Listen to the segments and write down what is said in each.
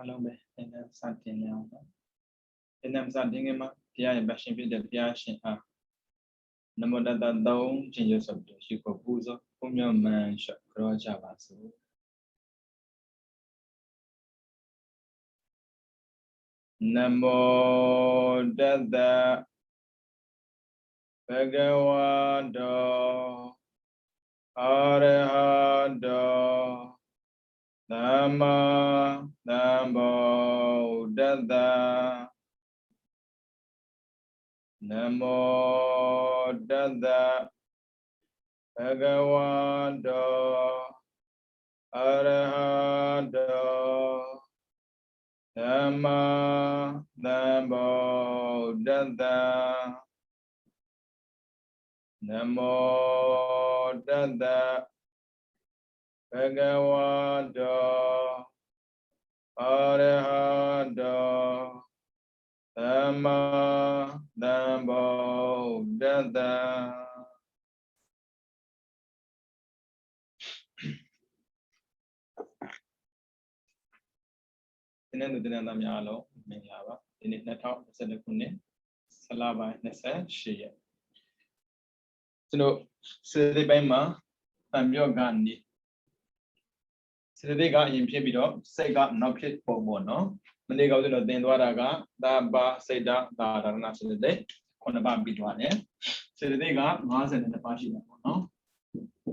long be in the something now. In them something ma pia bashin bi de pia shin a namo da dong changes of the shi ko puzo pumyo man sha kro cha ba so namo da bhagavato arahato Nama Namo Dada Namo Dada Bhagavato Arahato Nama Namo Dada Namo Dada Bhagavato Arahato Sama Namo Dada. Tenen dina na myalo menglaba. Ini na thao sa de kunne salaba na sa shiya. So sede bai ma tamyo gandi. Sede ga yin phit bi do sai ga nok phit po mo no. Mane ga so tin twara ga da ba sai da da rana sede khona ba bi twa ne. Sede ga 52 pa shi da po no.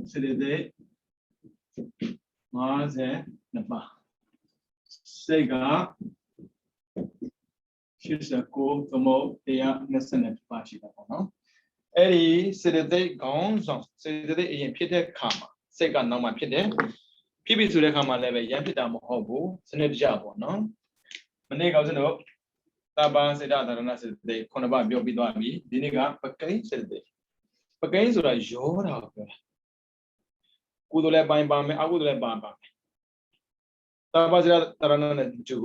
Sede 52 pa. Sai ga 89 သမုတ်120ပါရှိတာပေါ့နော်အဲ့ဒီစေတသိက်ခေါင်းဆောင်စေတသိက်အရင်ဖြစ်တဲ့ခါမှာစိတ်ကနောက်မှဖြစ်တယ်ဖြစ်ပြီဆိုတဲ့ခါမှာလည်းပဲရန်ဖြစ်တာမဟုတ်ဘူးစနစ်တကျပေါ့နော်မနေ့ကကျွန်တော်တပန်စေတသာရဏစေတသိက်ခုနှစ်ပါးပြောပြီးသွားပြီဒီနေ့ကပကိန်းစေတသိက်ပကိန်းဆိုတာရောတာကိုပြောတာကုသိုလ်လည်းပိုင်းပါမယ်အကုသိုလ်လည်းပါမယ်တပန်စေတသာရဏနဲ့ကျူ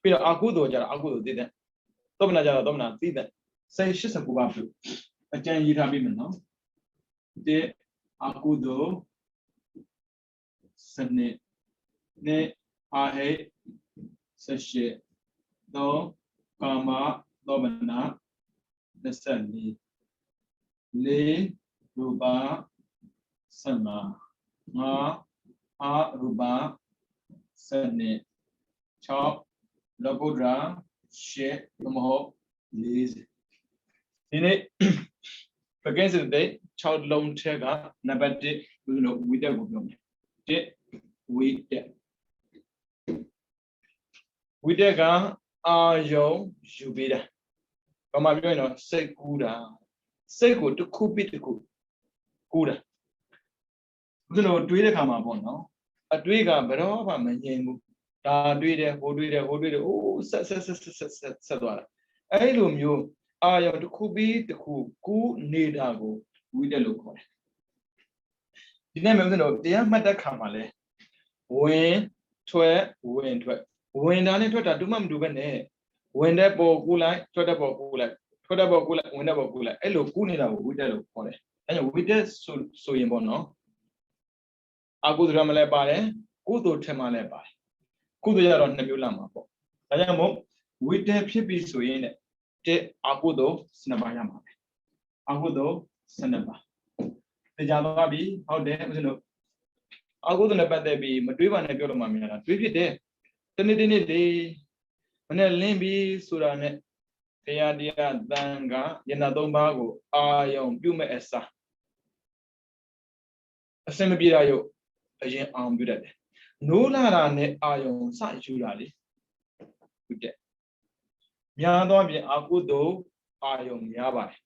ပြီးတော့အကုသိုလ်ကြတော့အကုသိုလ်သိတဲ့သောမနာကြတော့သောမနာသိတဲ့စိတ်89ပါးပြုအကျဉ်းရေးထားပြီးမယ်နော်တဲ့အကုသိုလ်စနစ်နဲ့အာဟိ78သောကာမသောမနာ24လေးရူပ15ငါအရူပ12 6 လောကုတ္တရာ8သမဟုတ်40ဒီနေ့ပကင်းစတဲ့6လုံးထက်ကနံပါတ်1ဘယ်လိုဝိတက်ကိုပြောမယ်1ဝိတက်ကအာယုံယူပေးတာဘာမှပြောရင်တော့စိတ်ကူးတာစိတ်ကိုတစ်ခုပြီးတစ်ခုကူးတာဘယ်လိုတွေးတဲ့ခါမှာပေါ့နော်အတွေးကဘယ်တော့မှမငြိမ်ဘူးဒါတွေးတယ်ဟိုတွေးတယ်အိုးဆက်သွားတာအဲ့လိုမျိုးအာယုံတစ်ခုပြီးတစ်ခုကူးနေတာကိုဝိတက်လို့ခေါ်တယ်ဒီနေ့မျိုးဆိုတော့တရားမှတ်တဲ့ခါမှာလဲဝင်ထွက်ဝင်တာနဲ့ထွက်တာတူမှမတူပဲနဲ့ဝင်တဲ့ပေါ်ကူးလိုက်ထွက်တဲ့ပေါ်ကူးလိုက်ထွက်တဲ့ပေါ်ကူးလိုက်ဝင်တဲ့ပေါ်ကူးလိုက်အဲ့လိုကူးနေတာကိုဝိတက်လို့ခေါ်တယ်အဲ့ကြောင့်ဝိတက်ဆိုရင်ပေါ့နော်အကုသိုလ်မှလည်းပါတယ်ကုသိုလ်ထက်မှလည်းပါတယ်ကုသိုလ်ရတော့2မျိုးလာမှာပေါ့ဒါကြောင့်မို့ဝိတက်ဖြစ်ပြီဆိုရင်တဲ့အကုသိုလ်12ပါးရမှာပဲအကုသိုလ်12ပါးတရားသွားပြီဟုတ်တယ်ဦးဇင်းတို့အကုသိုလ်နဲ့ပတ်သက်ပြီးမတွေးပါနဲ့ပြောလို့မှမရတာတွေးဖြစ်တယ်တနေ့လေးမနဲ့လင်းပြီးဆိုတာနဲ့တရားတရားတန်ခါယနာ3ပါးကိုအာယုံပြုမဲ့အစားအစင်မပြေတာရုပ်အရင်အောင်ပြုတတ်တယ်နိုးလာတာနဲ့အာယုံစယူတာလေဟုတ်တယ်များသောဖြင့်အကုသိုလ်အာယုံများပါတယ်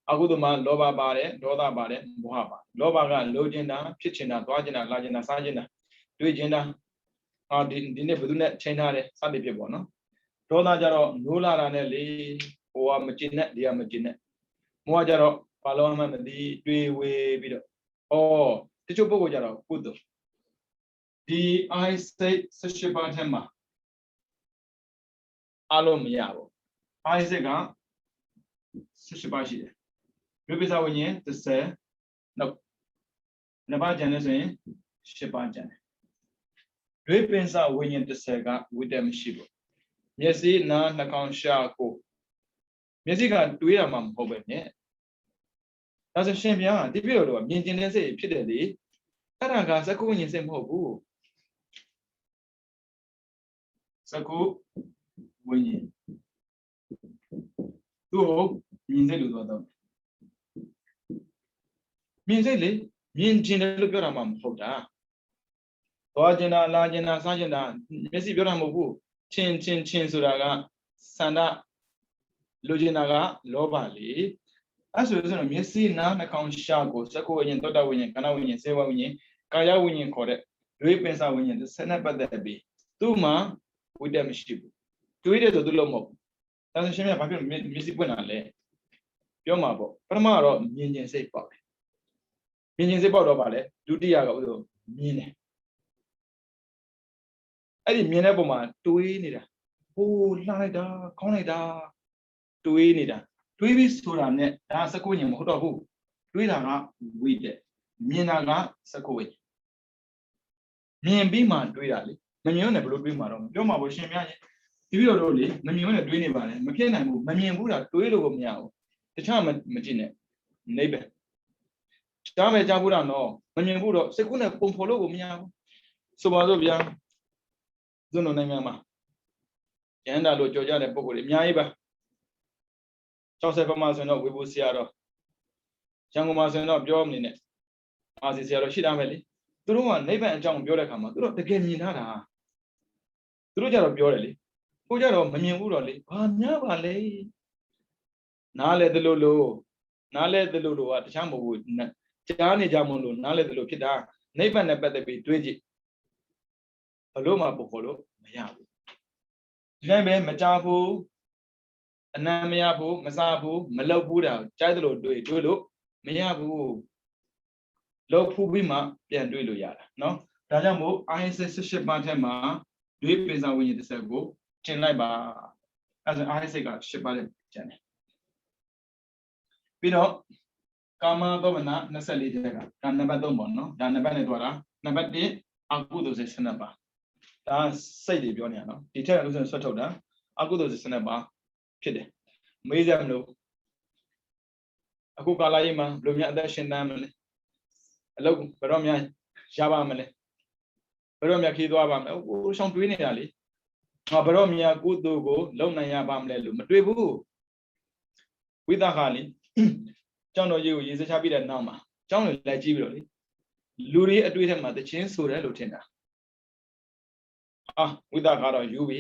အကုသိုလ်မှာလောဘပါတယ်ဒေါသပါတယ်မောဟပါတယ်လောဘကလိုချင်တာဖြစ်ချင်တာသွားချင်တာလာချင်တာစားချင်တာတွေးချင်တာဒီနေ့ဘယ်သူနဲ့ချိန်ထားတယ်စသည်ဖြစ်ပေါ့နော်ဒေါသကြတော့နိုးလာတာနဲ့လေဟိုကမကျင်နဲ့ဒီကမကျင်နဲ့မောဟကြတော့ဘာလို့မှမသိတွေးဝေးပြီးတော့တချို့ပုဂ္ဂိုလ်ကြတော့ကုသိုလ်ဒီအိုက်စိတ်18ပါးထဲမှာအလုံးမရဘူးအိုက်စိတ်က18ပါးရှိတယ်ရုပ်ပိဿဝိညာဉ်30နှစ်ပါးကျန်နေဆိုရင်10ပါးကျန်တယ် တွေးပင်စဝိညာဉ်30ကဝိတ္တမရှိဘူးမျက်စိနားနှာခေါင်းရှာကိုမျက်စိကတွေးရမှာမဟုတ်ပဲနဲ့ဒါဆိုရှင်ဗျာဒီပြတော်တော့မြင်ကျင်တဲ့စိတ်ဖြစ်တယ်လေအဲ့ဒါကသက္ကုဝိညာဉ်စိတ်မဟုတ်ဘူးသက္ကုဝိညာဉ်သူ့ကိုမြင်စိတ်လို့ပြောတော့မြင်စိတ်လေမြင်ကျင်တယ်လို့ပြောတာမှမဟုတ်တာသွားကျင်တာလာကျင်တာစားကျင်တာမျက်စိပြောတာမဟုတ်ဘူးချင်းဆိုတာကဆန္ဒလိုချင်တာကလောဘလေအဲ့ဆိုတော့မျက်စိနားနှာခေါင်းရှာကိုသက္ကုဝိညာဉ်သောတာဝိညာဉ်ခန္ဓာဝိညာဉ်စေဝဝိညာဉ်ကာယဝိညာဉ်ခေါ်တဲ့တွေးပင်စဝိညာဉ်ဆက်နဲ့ပတ်သက်ပြီးသူ့မှာဝိတ္တမရှိဘူးတွေးတယ်ဆိုသူလုံးမဟုတ်ဒါဆိုရှင်မြတ်ဘာဖြစ်လို့မျက်စိပွင့်တာလဲပြောမှာပေါ့ပထမတော့မြင်ကျင်စိတ်ပေါက်တယ်မြင်ကျင်စိတ်ပေါက်တော့ဗာလဲဒုတိယကဥစ္စာမြင်တယ်အဲ့ဒီမြင်တဲ့ပုံမှာတွေးနေတာဟိုလှလိုက်တာခေါင်းလိုက်တာတွေးနေတာတွေးပြီးဆိုတာနဲ့ဒါသက္ကုဝိညာဉ်မဟုတ်တော့ဘူးတွေးတာကဝိတ္တမြင်တာကသက္ကုဝိညာဉ်မြင်ပြီးမှတွေးတာလေမမြင်နဲ့ဘယ်လိုတွေးမှာတော့ပြောမှာပေါ့ရှင်များကြီးဒီလိုတော့လေမမြင်နဲ့တွေးနေပါနဲ့မဖြစ်နိုင်ဘူးမမြင်ဘူးလားတွေးလို့ကိုမရဘူးတခြားမကြည့်နဲ့နိဗ္ဗာန်ကြားမယ်ကြားဘူးလားနော်မမြင်ဘူးတော့စိတ်ကူးနဲ့ပုံဖော်လို့ကိုမရဘူးဆိုပါစို့ဗျာဇွန်းတော်နိုင်ငံမှာရဟန္တာလို့ကြော်ကြတဲ့ပုံကိုယ်တွေအများကြီးပါ60ပမာဆိုရင်တော့ဝေဘူးဆရာတော်ရန်ကုန်မှာဆိုရင်တော့ပြောမနေနဲ့အာစီဆရာတော်ရှိတာပဲလေသူတို့ကနိဗ္ဗာန်အကြောင်းပြောတဲ့အခါမှာသူတို့တကယ်မြင်ထားတာသူတို့ကြတော့ပြောတယ်လေကိုကြတော့မမြင်ဘူးတော့လေဘာများပါလဲနားလဲသလိုလိုနားလဲသလိုလိုကတခြားမဟုတ်ဘူးကြားနေကြမလို့နားလဲသလိုဖြစ်တာနိဗ္ဗာန်နဲ့ပတ်သက်ပြီးတွေးကြည့်ဘလို့မှပုံဖော်လို့မရဘူးဒီတိုင်းပဲမကြားဘူးအနမ်းမရဘူးမစားဘူးမလောက်ဘူးတာကြားသလိုတွေးလို့မရဘူးလောက်ဖူးပြီးမှပြန်တွေးလို့ရတာเนาะဒါကြောင့်မို့ IS 18ပါးထဲမှာတွေးပင်စာဝိညာဉ်30ကိုကျင်လိုက်ပါအဲဒါ IS က10ပါးနဲ့ကျန်တယ်ပြီးတော့ကာမသောမနာ24တက်ကဒါနံပါတ်3ပေါ့เนาะဒါနံပါတ်နဲ့တွားတာနံပါတ်1အကုသိုလ်စိတ်12ပါးဒါစိတ်တွေပြောနေတာเนาะဒီထက်ဥစဉ်ဆွတ်ထုတ်တာအကုသိုလ်စိတ်12ပါးဖြစ်တယ်မေးကြမလို့အခုကာလကြီးမှာဘယ်လိုများအသက်ရှင်တမ်းမလဲအလုပ်ဘယ်တော့များရပါမလဲဘယ်တော့များခီးသွားပါမလဲဟိုရှောင်းတွေးနေတာလေငါဘယ်တော့များကုသိုလ်ကိုလုံနိုင်ရပါမလဲလို့မတွေးဘူးဝိသခါလေကျောင်းတော်ကြီးကိုရေစချပြတဲ့နောက်မှာကျောင်းတွေလိုက်ကြည့်ပြီးတော့လေလူတွေအတွေ့အထဲမှာတခြင်းဆိုတယ်လို့ထင်တာဝိသခါတော့ယူပြီ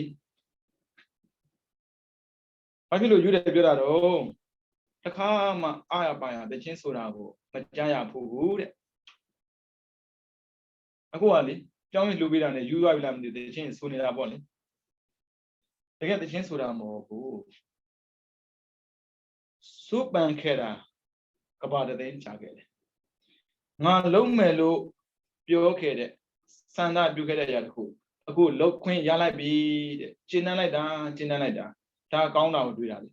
ဘာဖြစ်လို့ယူတယ်ပြောတာတော့တခါမှအာရပါရတခြင်းဆိုတာကိုမကြားရဘူးတဲ့အခုကလေကျောင်းကြီးလူပေးတာနဲ့ယူသွားပြီလားမသိဘူးတခြင်းဆိုနေတာပေါ့လေတကယ်တခြင်းဆိုတာမဟုတ်ဘူးစုပန်ခဲ့တာကဘာတသိန်းချခဲ့တယ်ငါလုံးမယ်လို့ပြောခဲ့တဲ့စန္ဒပြုခဲ့တဲ့ຢာတခုအခုလောက်ခွင့်ရလိုက်ပြီတဲ့ကျဉ်းနှံလိုက်တာဒါကောင်းတာကိုတွေ့တာလေ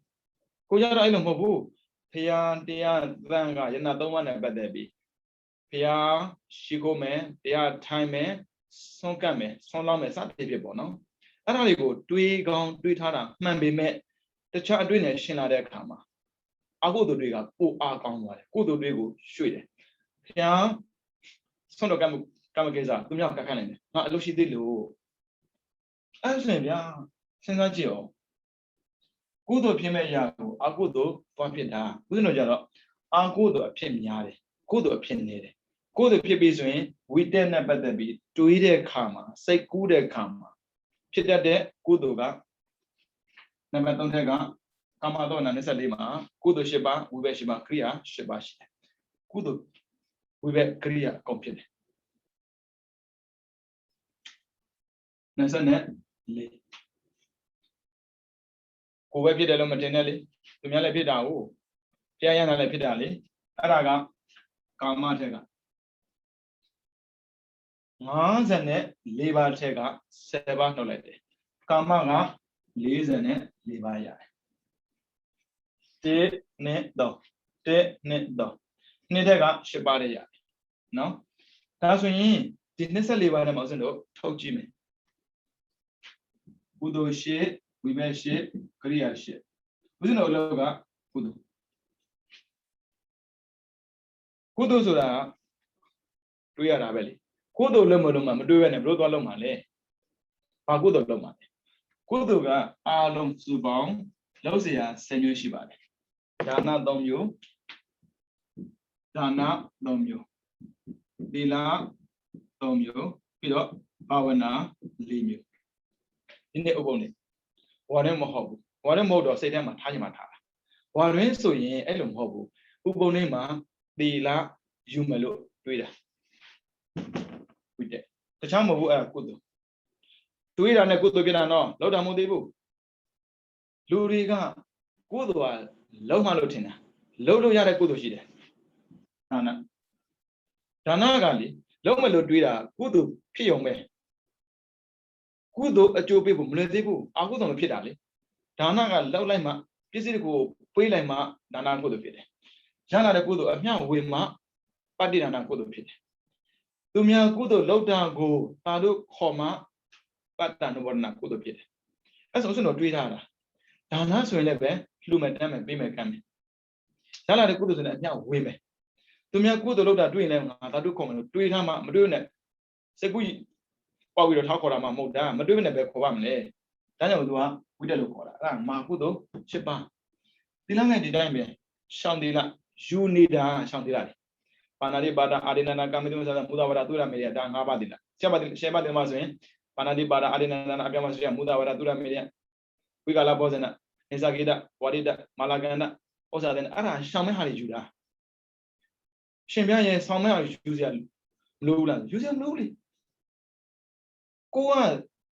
ကိုကြတော့အဲ့လိုမဟုတ်ဘူးဖရာတရားသံကယနာ3ပါးနဲ့ပတ်သက်ပြီးဖရာရှိခိုးမယ်တရားထိုင်မယ်ဆွန့်ကပ်မယ်ဆွန့်လောင်းမယ်စသဖြင့်ပေါ့နော်အဲ့ဒါတွေကိုတွေးကောင်းတွေးထားတာမှန်ပေမဲ့တခြားအတွေ့နဲ့ရှင်းလာတဲ့အခါမှာအကုသိုလ်တွေကပိုအားကောင်းသွားတယ်ကုသိုလ်တွေကိုရွှေ့တယ်ဖရာဆွန့်တော်ကမကိစ္စသူများကခန့်နိုင်တယ်ငါအလုပ်ရှိသေးလို့အဲ့ဆိုရင်ဗျာစဉ်းစားကြည့်အောင်ကုသိုလ်ဖြစ်မဲ့အရာကိုအကုသိုလ်သွားဖြစ်တာဥစဉ်တော့ကြတော့အကုသိုလ်အဖြစ်များတယ်ကုသိုလ်အဖြစ်နေတယ်ကုသိုလ်ဖြစ်ပြီးဆိုရင်ဝိတ္တနဲ့ပတ်သက်ပြီးတွေးတဲ့အခါမှာစိတ်ကူးတဲ့အခါမှာဖြစ်တတ်တဲ့ကုသိုလ်ကနံပါတ်3ထက်ကကာမသောနာ24မှာကုသိုလ်10ပါးဝိဘက်10ပါးခရိယာ10ပါးရှိတယ်ကုသိုလ်ဝိဘက်ခရိယာအကုန်ဖြစ်တယ်24ကိုယ်ပဲဖြစ်တယ်လို့မတင်နဲ့လေသူများလည်းဖြစ်တာဟုတ်ဖျားရမ်းတာလည်းဖြစ်တာလေအဲ့ဒါကကာမထက်က54ပါးထက်က10ပါးနှုတ်လိုက်တယ်ကာမက44ပါးရတယ်1နဲ့3နှစ်ထက်က10ပါးရတယ်နော်ဒါဆိုရင်ဒီ24ပါးနဲ့မအောင်စင်တော့ထုတ်ကြည့်မယ် ကုသိုလ်ရှိဝိဘက်ရှိကရိယာရှိဦးဇင်းတို့အလောကကုသိုလ်ဆိုတာတွေးရတာပဲလေကုသိုလ်လုံးမလုံးမှာမတွေးရနဲ့ဘလို့သွားလုံးမှာလဲဘာကုသိုလ်လုံးမှာလဲကုသိုလ်ကအာလုံးစုပေါင်းလောက်เสีย10မျိုးရှိပါတယ်ဒါန3မျိုးဒါန3မျိုးသီလ3မျိုးပြီးတော့ဘာဝနာ4မျိုးဒီနေ့ဥပုံနေဝါရဲမဟုတ်ဘူးဝါရဲမဟုတ်တော့စိတ်ထဲမှာထားချင်မှထားတာဝါရင်းဆိုရင်အဲ့လိုမဟုတ်ဘူးဥပုံနေမှာသီလယူမယ်လို့တွေးတာဟုတ်တယ်တခြားမဟုတ်ဘူးအဲ့ကုသိုလ်တွေးတာနဲ့ကုသိုလ်ပြတာတော့လောက်တာမဟုတ်သေးဘူးလူတွေကကုသိုလ်ကလုံးမလို့ထင်တာလုံးလို့ရတဲ့ကုသိုလ်ရှိတယ်ဒါနကလေလုံးမလို့တွေးတာကုသိုလ်ဖြစ်ုံပဲကုသိုလ်အကျိုးပေးဖို့မလွယ်သေးဘူးအကုသိုလ်မဖြစ်တာလေဒါနကလောက်လိုက်မှပစ္စည်းကိုပေးလိုက်မှဒါနကုသိုလ်ဖြစ်တယ်ရလာတဲ့ကုသိုလ်အမျှဝေမှပတ္တိဒါနကုသိုလ်ဖြစ်တယ်သူများကုသိုလ်လောက်တာကိုသာတို့ခေါ်မှပတ္တနုဘောဒနာကုသိုလ်ဖြစ်တယ်အဲ့ဆိုတော့တွေးထားတာဒါနဆိုရင်လည်းပဲလှူမယ်တမ်းမယ်ပေးမယ်ကမ်းမယ်ရလာတဲ့ကုသိုလ်ဆိုရင်အမျှဝေမယ်သူများကုသိုလ်လောက်တာတွေးရင်လည်းငါသာတို့ခေါ်မယ်လို့တွေးထားမှမတွေးနဲ့စကူပေါက်ပြီးတော့ထောက်ခေါ်တာမှမဟုတ်တာမတွေးနဲ့ပဲခေါ်ပါမလဲဒါကြောင့်သူကဝိတက်လို့ခေါ်တာအဲ့ဒါမာကုသိုလ်7ပါးဒီလောက်နဲ့ဒီတိုင်းပဲရှောင်းသီလယူနေတာရှောင်းသီလလေပါဏာတိပါဒအာရိဏနာကာမိတုသမုဒဝရသုရမေရဒါ5ပါးသီလ7ပါးသီလမှာဆိုရင်ပါဏာတိပါဒအာရိဏနာအပြမဆိုရမုဒဝရသုရမေရဝိကာလဘောဇနနေသကိတဝါရိတမာလာကန္တဩဇာတဲ့အဲ့ဒါရှောင်းမဲ့ဟာတွေယူတာရှင်ပြရဲ့ဆောင်းမဲ့ဟာယူစရာမလိုဘူးလားယူစရာမလိုဘူးလေကိုက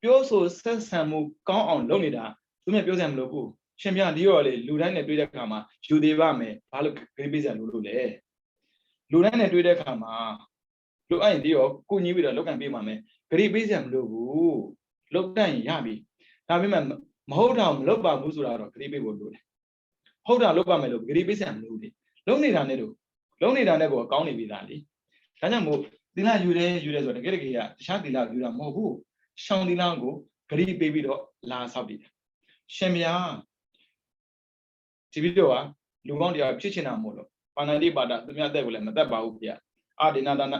ပြောဆိုဆက်ဆံမှုကောင်းအောင်လုပ်နေတာသူမြပြောစရာမလိုဘူးရှင်ပြဒီရောလေလူတိုင်းနဲ့တွေ့တဲ့အခါမှာယူသေးပါမယ်ဘာလို့ဂရိပေးစရာလိုလို့လဲလူတိုင်းနဲ့တွေ့တဲ့အခါမှာလူအဲ့ဒီရောကိုညီးပြီးတော့လောက်ကန်ပေးပါမယ်ဂရိပေးစရာမလိုဘူးလောက်တန့်ရပြီဒါပေမဲ့မဟုတ်တာမလုပ်ပါဘူးဆိုတာတော့ဂရိပေးဖို့လိုတယ်ဟုတ်တာလုပ်ပါမယ်လို့ဂရိပေးစရာမလိုဘူးလေလုံးနေတာနဲ့ကိုကောင်းနေပြီသားလေဒါကြောင့်မို့သီလယူတယ်ဆိုတော့တကယ်ကတခြားသီလယူတာမဟုတ်ဘူးရှောင်းသီလကိုဂရိပေးပြီးတော့လာဆောက်တည်တယ်ရှင်မြာဒီဗီဒီယိုကလူကောင်းတရားဖြစ်ချင်တာမို့လို့ပါဏာတိပါဒသူများအသက်ကိုလည်းမသက်ပါဘူးဗျာအာဒေနာဒါန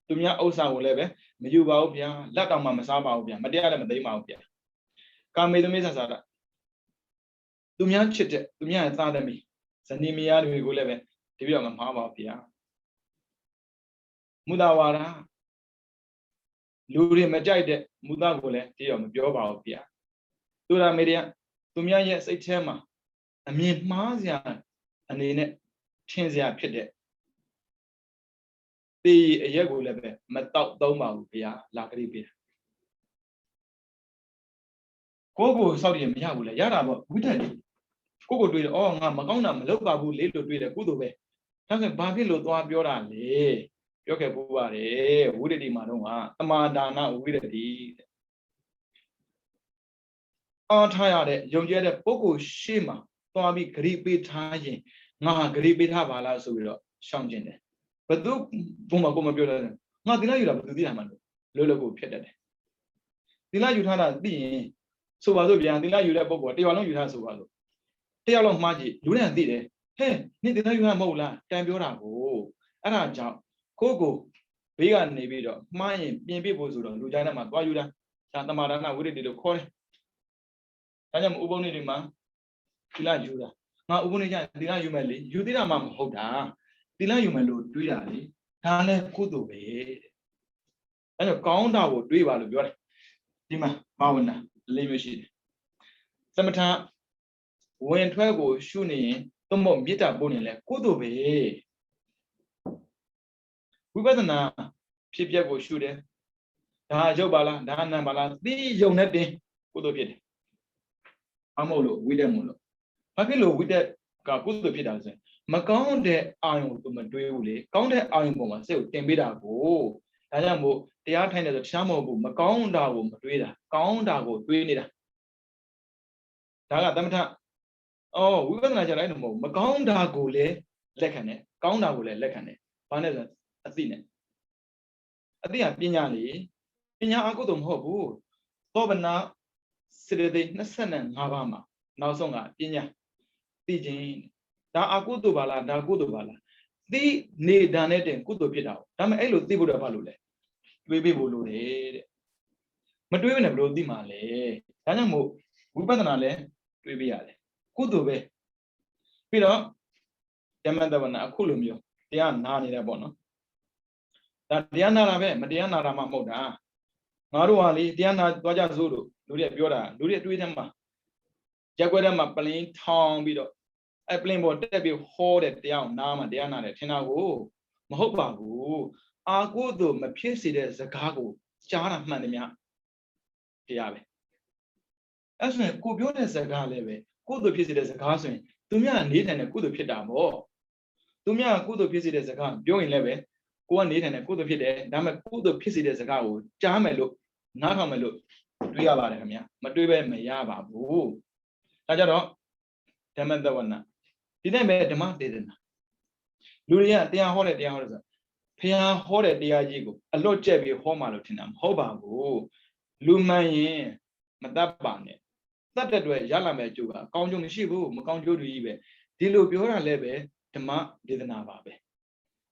သူများဥစ္စာကိုလည်းပဲမယူပါဘူးဗျာလက်တောင်မှမစားပါဘူးဗျာမတရားလည်းမသိမ်းပါဘူးဗျာကာမေသမိသဆာဒသူများချစ်တဲ့သူများရဲ့သားသမီးဇနီးမယားတွေကိုလည်းပဲဒီဗီဒီယိုမှာမှားပါဗျာမုဒဝါဒလူတွေမကြိုက်တဲ့မူသားကိုလည်းဒီတော့မပြောပါဘူးဗျာသူရာမေရိယသူများရဲ့စိတ်ထဲမှာအမြင်မှားစရာအနေနဲ့ထင်စရာဖြစ်တဲ့ဒီအရက်ကိုလည်းပဲမတောက်သုံးပါဘူးဗျာလာကြည့်ပေးတာကိုစောက်ရမရဘူးလေရတာပေါ့ဝိတ္တလေးကိုတွေးတယ်အော်ငါမကောင်းတာမလုပ်ပါဘူးလေလို့တွေးတယ်ကုသိုလ်ပဲဒါဆိုဘာဖြစ်လို့သွားပြောတာလဲပြောခဲ့ပို့ပါတယ်ဝိရတိမှာတော့ကသမာဒါနဝိရတိအားထားရတဲ့ယုံကြည်တဲ့ပုဂ္ဂိုလ်ရှေ့မှာသွားပြီးဂရိပေးထားရင်ငါဂရိပေးထားပါလားဆိုပြီးတော့ရှောင်ကျင်တယ်ဘသူဘုံမှာကိုမပြောတယ်ငါသီလယူတာဘသူသိတာမှလို့ကိုဖြစ်တတ်တယ်သီလယူထားတာသိရင်ဆိုပါစို့ဗျာသီလယူတဲ့ပုဂ္ဂိုလ်တယောက်လုံးယူထားဆိုပါစို့တယောက်လုံးမှားကြည့်လူတိုင်းသိတယ်ဟဲ့နေ့သီလယူတာမဟုတ်လားတန်ပြောတာကိုအဲ့ဒါကြောင့်ကိုဘေးကနေပြီးတော့မှားရင်ပြင်ပြဖို့ဆိုတော့လူတိုင်းထဲမှာသွားယူတာဒါသမာဒါနဝိရတိလို့ခေါ်တယ်ဒါကြောင့်ဥပုံနေတွေမှာသီလယူတာငါဥပုံနေကြသီလယူမယ်လေယူသေးတာမှမဟုတ်တာသီလယူမယ်လို့တွေးတာလေဒါလည်းကုသိုလ်ပဲဒါကြောင့်ကောင်းတာကိုတွေးပါလို့ပြောတယ်ဒီမှာဘာဝနာ၄မျိုးရှိတယ်သမထဝင်ထွက်ကိုရှုနေရင်သို့မဟုတ်မေတ္တာပို့နေလဲကုသိုလ်ပဲဝိပဿနာဖြစ်ပျက်ကိုရှုတယ်ဒါရုပ်ပါလားဒါနာမ်ပါလားသိယုံနဲ့တင်ကုသိုလ်ဖြစ်တယ်အမဟုတ်လို့ဝိတက်မို့လို့ဘာဖြစ်လို့ဝိတက်ကကုသိုလ်ဖြစ်တာလဲဆိုရင်မကောင်းတဲ့အာယုံကိုမတွေးဘူးလေကောင်းတဲ့အာယုံပေါ်မှာစိတ်ကိုတင်ပေးတာကိုဒါကြောင့်မို့တရားထိုင်တယ်ဆိုတခြားမဟုတ်ဘူးမကောင်းတာကိုမတွေးတာကောင်းတာကိုတွေးနေတာဒါကသမထဝိပဿနာကြလိုက်လို့မဟုတ်မကောင်းတာကိုလည်းလက်ခံတယ်ကောင်းတာကိုလည်းလက်ခံတယ်ဘာနဲ့ဆိုအသိနဲ့အသိကပညာလေပညာအကုသိုလ်မဟုတ်ဘူးသောဗနာ Sirede Nasan Havama, Nausonga, Pinya, Tijin, Da Akutu Bala, Da Kutu Bala. The need Danet and Kutu Pita, Tam Elo Tibuda Balule. We be Bulu. But we never wrote the Male. Tanamu, Ubanale, we be Ale. Kutu be. Pira, Yamandavana, Kulumio, Dian Nani Bono. That Diana Rabe, Madiana Ramamoda. Maruali, Diana Doja Zulu, Luria Biora, Luria Tuitama. Jaguarama plane, Tom Bido. I blame what Debbie hoarded down Nama Diana, Tinago, Mahobago. I go to my PC as a cargo, Chana Manimia. Diabe. As when Kubion as a galeve, go to PC as a cousin. To me, I need and a good pitamo. To me, I go to PC as a gun, join leve. Go and need and a good pit, damn a good PC as a cow, Jamelo, not on my look. Riabaramia, Madribe Mayaba, boo. Tajaro, Tamanda one. Didn't make the mark, didn't Luria, they are horrid, they are Pia horrid, they are jigo. A lot jabby homalutinam, hobago. Lumaye, Madabane. That way, Yalame Juga, Conjung Shibu, Maconjo Ibe, Dilu Biora Lebe, Tama didn't have.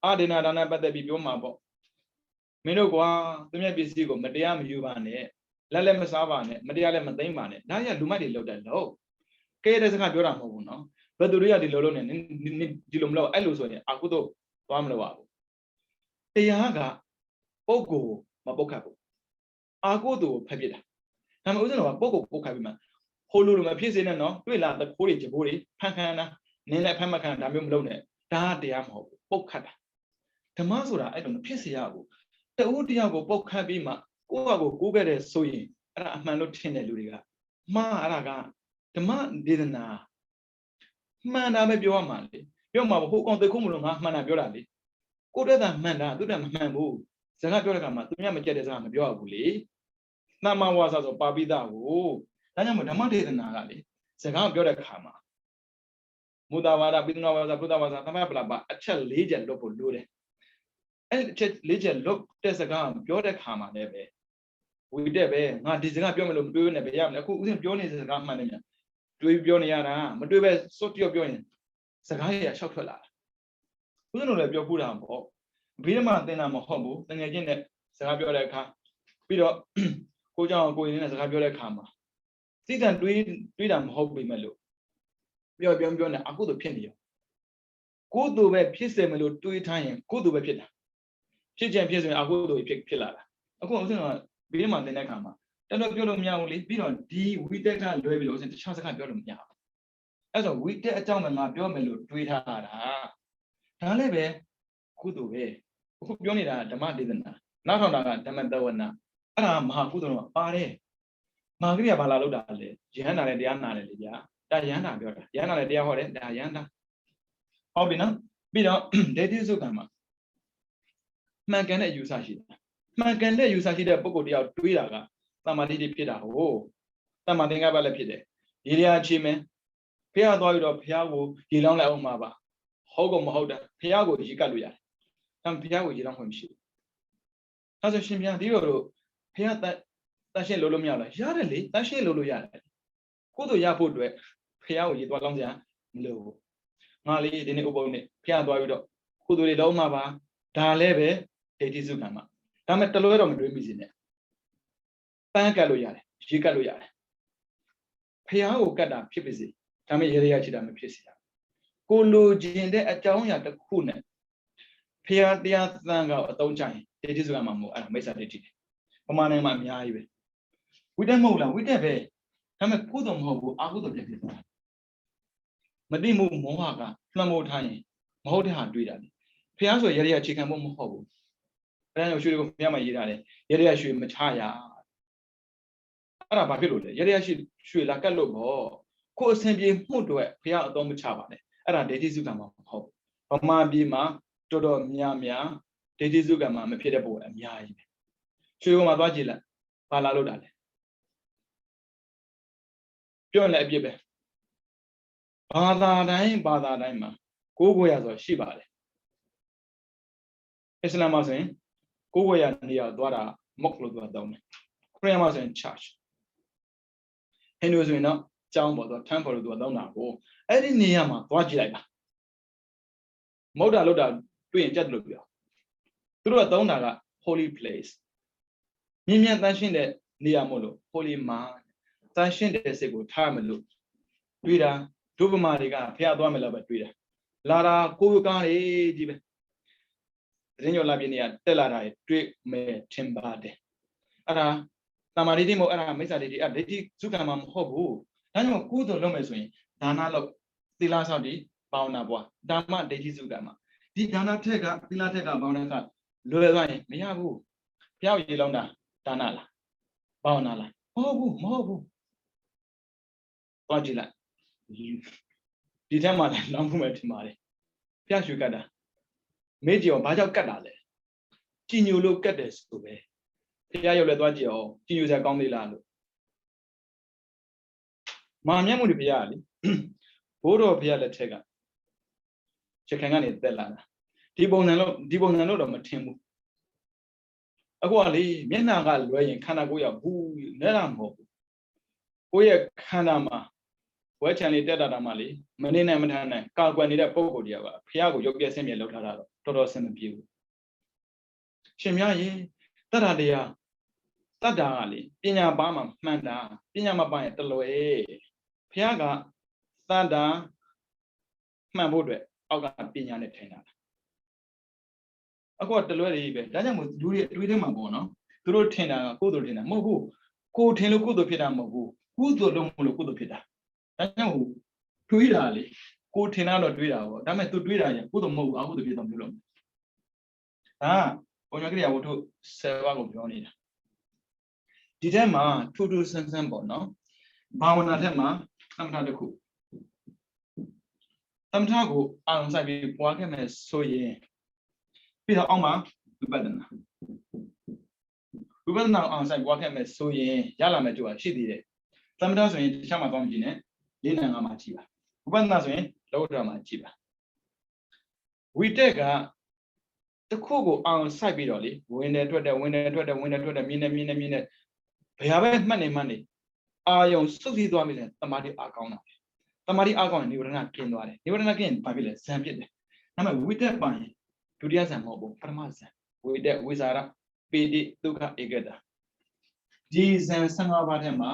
Adina Dana but the Biomabo. Minogua, the Mabisigo, Madiam Yuvane, Lalem Savane, Madialem Damane, Naya Lumadi load that low. Kay doesn't have your no, but the real Dilon and Dilumlo Elusonia, Akudo, Wamlo. Teyaga, Ogo, Mabocabo. Agodo, Pabida. I'm using a Bogo Bocabima. Holulu, my piece in a no, we love the Puri, Jaburi, Pancana, Nina Pamacan, Damum Lone, Da Diamo, Bocata. Tamasura, I don't piece Yago. The Udiago Bocabima, Uago, Google Soy, Manotina Luria. Ma Araga, the man didn't know. Man, I may be your man. Your mother who on the Kumuluma, Manabiorali. Go to that man, do them mambo. Sanatorama, to Yamajet your bully. Nama was as a babida. Oh, Danyamudama didn't know. Sagan Biora Kama. Mudawada, Bidna was a Buddha was a Tamabla, a child legend local lure. And legend look, there's a gun, Biora Kama, nebe. We debe, not design Biomelo Bune, who isn't Bion is a gun manager. Do you Bioniana, but do you sort your Bion? Sagaya chocolate. Who don't have your Buddha? Birma then I'm a hobo, then again, Sagabiola Ka. Bido, go down, go in as a Rabiola Kama. See that we them hobby melo. We are beyond a good opinion. Go to where piece melo 2 times, go to where Pilla. Pigeon piece I go to a pick pillar. A go to Birma then I come. Then a beautiful meow, Bidon, D, we take our levels and the chance I can't build meow. As a we take a town and my biomelo, do it hard. Talebe, good way. Who Bionida, the man didn't. Not on that, the man that one. Mahakudo, Pare. Maria Balaluda, Jana and Diana, Diana, Yana, Diana, Diana. Obina, Bida, they do Zugama. Man can let you sashi. Man can let you sashi the Boko dia Twidaga, Tamadi Pida, oh, Tamadinga Balapide. Ilia Chime, Pia Doid of Piago, Gilona Omaba, Hogo Mohoda, Piago, Gigaluya, and Piago Gilan ship. As a Shimia Dio, Pia that Tashin Lolomia, Yarely, Tashin Loloya. Kudo Yapu, Piao Yitwalonga, low. Mali, the Ubone, Pia Doido, Kudo Lomaba, Dalebe, Tetizugama. Tametalorum dreamizine. Pancaloya, Gigaluya. Piao Gada, Pipisi, Tamiria Chidam Pisia. Kulu Jinde at Jaunia the Kune. Pia dia Thanga, Donjai, Tetizugamo, and Mesa de G. Omane Mamia. With a mola, with a bay. Come a Kudum Hobu, Agudo de Madimu Mohaga, Flamo Tiny, Mohoda Duidani. Piazzo Yaria Chicken Hobu. Then I should go Yama Yirani, Yaria should Machaya. Arabapilu, Yaria should like a lobo. Course and be Mudo, Pia Dom Chavane, and Detizugama Hob. Oma Bima, Todo Miamia, Detizugama, Mepidabo, and Yai. Shugoma Vagila, Palalodale. John Labibe. Bada Daima, Gogoyas or Shibale. Islamazin, Gogoya near Dwara, Moklo Dome. Kremaz in church. Hindu ဆိုရင်တော့ကျောင်းပေါ်တော့ temple လို့သူကသုံးတာကိုအဲ့ဒီနေရာမှာသွားကြည့်လိုက်ပါမဟုတ်တာလို့တာတွေ့ရင်ကြက်တယ်လို့ပြောသူတို့ကသုံးတာက holy place မြင်မြန်တန်ရှင်းတဲ့နေရာမို့လို့ holy mind တန်ရှင်းတဲ့စိတ်ကိုထားမယ်လို့တွေ့တာဒုဗမာတွေကဖျားသွားမယ်လို့ပဲတွေ့တာလာတာကိုယ်ကားလေးကြီးပဲသတင်းကျော်လာပြင်းနေရတက်လာတာတွေ့မယ်ထင်ပါတယ်အဲ့ဒါတမာတိတိမဟုတ်အဲ့ဒါမိစ္ဆာဒိဋ္ဌိအဲ့ဒိဋ္ဌိစုကံမှာမဟုတ်ဘူးဒါကြောင့်ကုသိုလ်လုပ်မယ်ဆိုရင်ဒါနလုပ်သီလဆောက်တည်ဘာဝနာပွားဓမ္မဒိဋ္ဌိစုကံမှာဒီဒါနထက်ကသီလထက်ကဘာဝနာကလွယ်သွားရင်မရဘူးဖျောက်ရည်လုံးတာဒါနလားဘာဝနာလားမဟုတ်ဘူးသွားကြည့်လိုက်ဒီထက်မှလည်းလောင်းမှုပဲထင်ပါတယ်ဖျက်ရွှေကတ်တာမေးကြည့်အောင်ဘာကြောင့်ကတ်တာလဲကြည်ညိုလို့ကတ်တယ်ဆိုပဲဖျားရောက်လဲသွားကြည့်အောင်ကြည်ညိုစရာကောင်းသေးလားလို့မာမျက်မှုတွေဖျားလေဘိုးတော်ဖျားလက်ထက်ကချက်ခံကနေတက်လာတာဒီပုံစံလို့တော့မထင်ဘူးအခုကလေမျက်နှာကလွယ်ရင်ခန္ဓာကိုယ်ရဘူးနဲ့တာမဟုတ်ဘူးကိုယ့်ရဲ့ခန္ဓာမှာဝဲချန်လေးတက်တာမှလေမနေနိုင်မထမ်းနိုင်ကာကွယ်နေတဲ့ပုံကိုယ်တွေကပါဖျားကိုရုပ်ပြည့်ဆင်းပြည့်လောက်ထားတာတော့တော်တော်ဆင်မပြေဘူးရှင်များရင်တတ္တတရားတတ္တာကလေပညာပါမှမှန်တာပညာမပါရင်တလွယ်ဖျားကတတ္တာမှန်ဖို့အတွက်အောက်ကပညာနဲ့ထိုင်တာအခုကတလွဲတွေပဲဒါကြောင့်မို့လူတွေအတွေးထဲမှာပေါ့နော်သူတို့ထင်တာကကိုယ်တို့ထင်တာမဟုတ်ဘူးကိုထင်လို့ကိုယ်တို့ဖြစ်တာမဟုတ်ဘူးကုသိုလ်လုံးမလို့ကိုယ်တို့ဖြစ်တာဒါကြောင့်တွေးတာလေကိုထင်တာတော့တွေးတာပေါ့ဒါပေမဲ့သူတွေးတာရင်ကုသိုလ်မဟုတ်ဘူးအကုသိုလ်ဖြစ်တော့မျိုးလို့ဒါဘုံညာကိရိယာဝတ္ထု7ပါးကိုပြောနေတာဒီထဲမှာထူးထူးဆန်းဆန်းပေါ့နော်ဘာဝနာထက်မှာသမထတစ်ခုသမထကိုအာရုံစိုက်ပြီးပွားခဲ့မယ်ဆိုရင်ပြီးတော့အောက်မှာဝိပဿနာအောင်ဆိုင်ပွားခဲ့မယ်ဆိုရင်ရလာမယ်ကြိုးရှိသေးတယ်သမထဆိုရင်တခြားမှာပေါင်းကြည့်နေ၄နံ၅မှာကြည့်ပါဝိပဿနာဆိုရင်လောကဓာတ်မှာကြည့်ပါဝိတက်ကတခုကိုအောင်ဆိုင်ပြီးတော့လေဝင်တယ်ထွက်တယ်မြင်းနေဘယ်ဟာပဲမှတ်နေအာယုံစုစည်းသွားပြီလေတမာတိအားကောင်းတာတမာတိအားကောင်းရင်နိဗ္ဗာန်ကင်းသွားတယ်နိဗ္ဗာန်ကင်းရင်ဘာဖြစ်လဲဇံဖြစ်တယ်ဒါပေမဲ့ဝိတက်ပိုင်ဒုတိယဇံမဟုတ်ဘူးပထမဇံဝိတက်ဝိဇာရပိဋိဒုက္ခဧကတဒီဇံ15ပါးထဲမှာ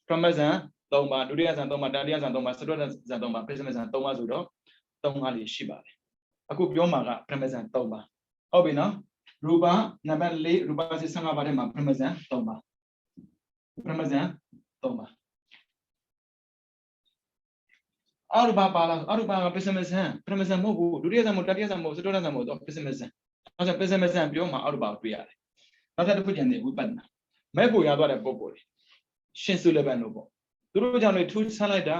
ပထမဇံ3ပါးဒုတိယဇံ3ပါးတတိယဇံ3ပါးစတုတ္ထဇံ3ပါးပိစမဇံ3ပါးဆိုတော့3ပါးလေးရှိပါတယ်အခုပြောမှာကပထမဇံ3ပါးဟုတ်ပြီနော်ရူပနံပါတ်4ရူပစေ15ပါးထဲမှာပထမဇံ3ပါးပထမဇံ3ပါးအရူပပါလားအရူပကပိစမဇံပထမဇံမဟုတ်ဘူးဒုတိယဇံမဟုတ်တတိယဇံမဟုတ်စတုတ္ထဇံမဟုတ်တော့ပိစမဇံအဲဒါပိစမဇံပြောမှာအရူပကိုတွေ့ရတယ်နောက်ထပ်တစ်ခုကျန်တဲ့ဝိပဿနာမဲ့ကိုရသွားတဲ့ပုံပေါ်လေရှင်စုလည်းပဲလို့ပေါ့သူတို့ကြောင့်လေထူးဆန်းလိုက်တာ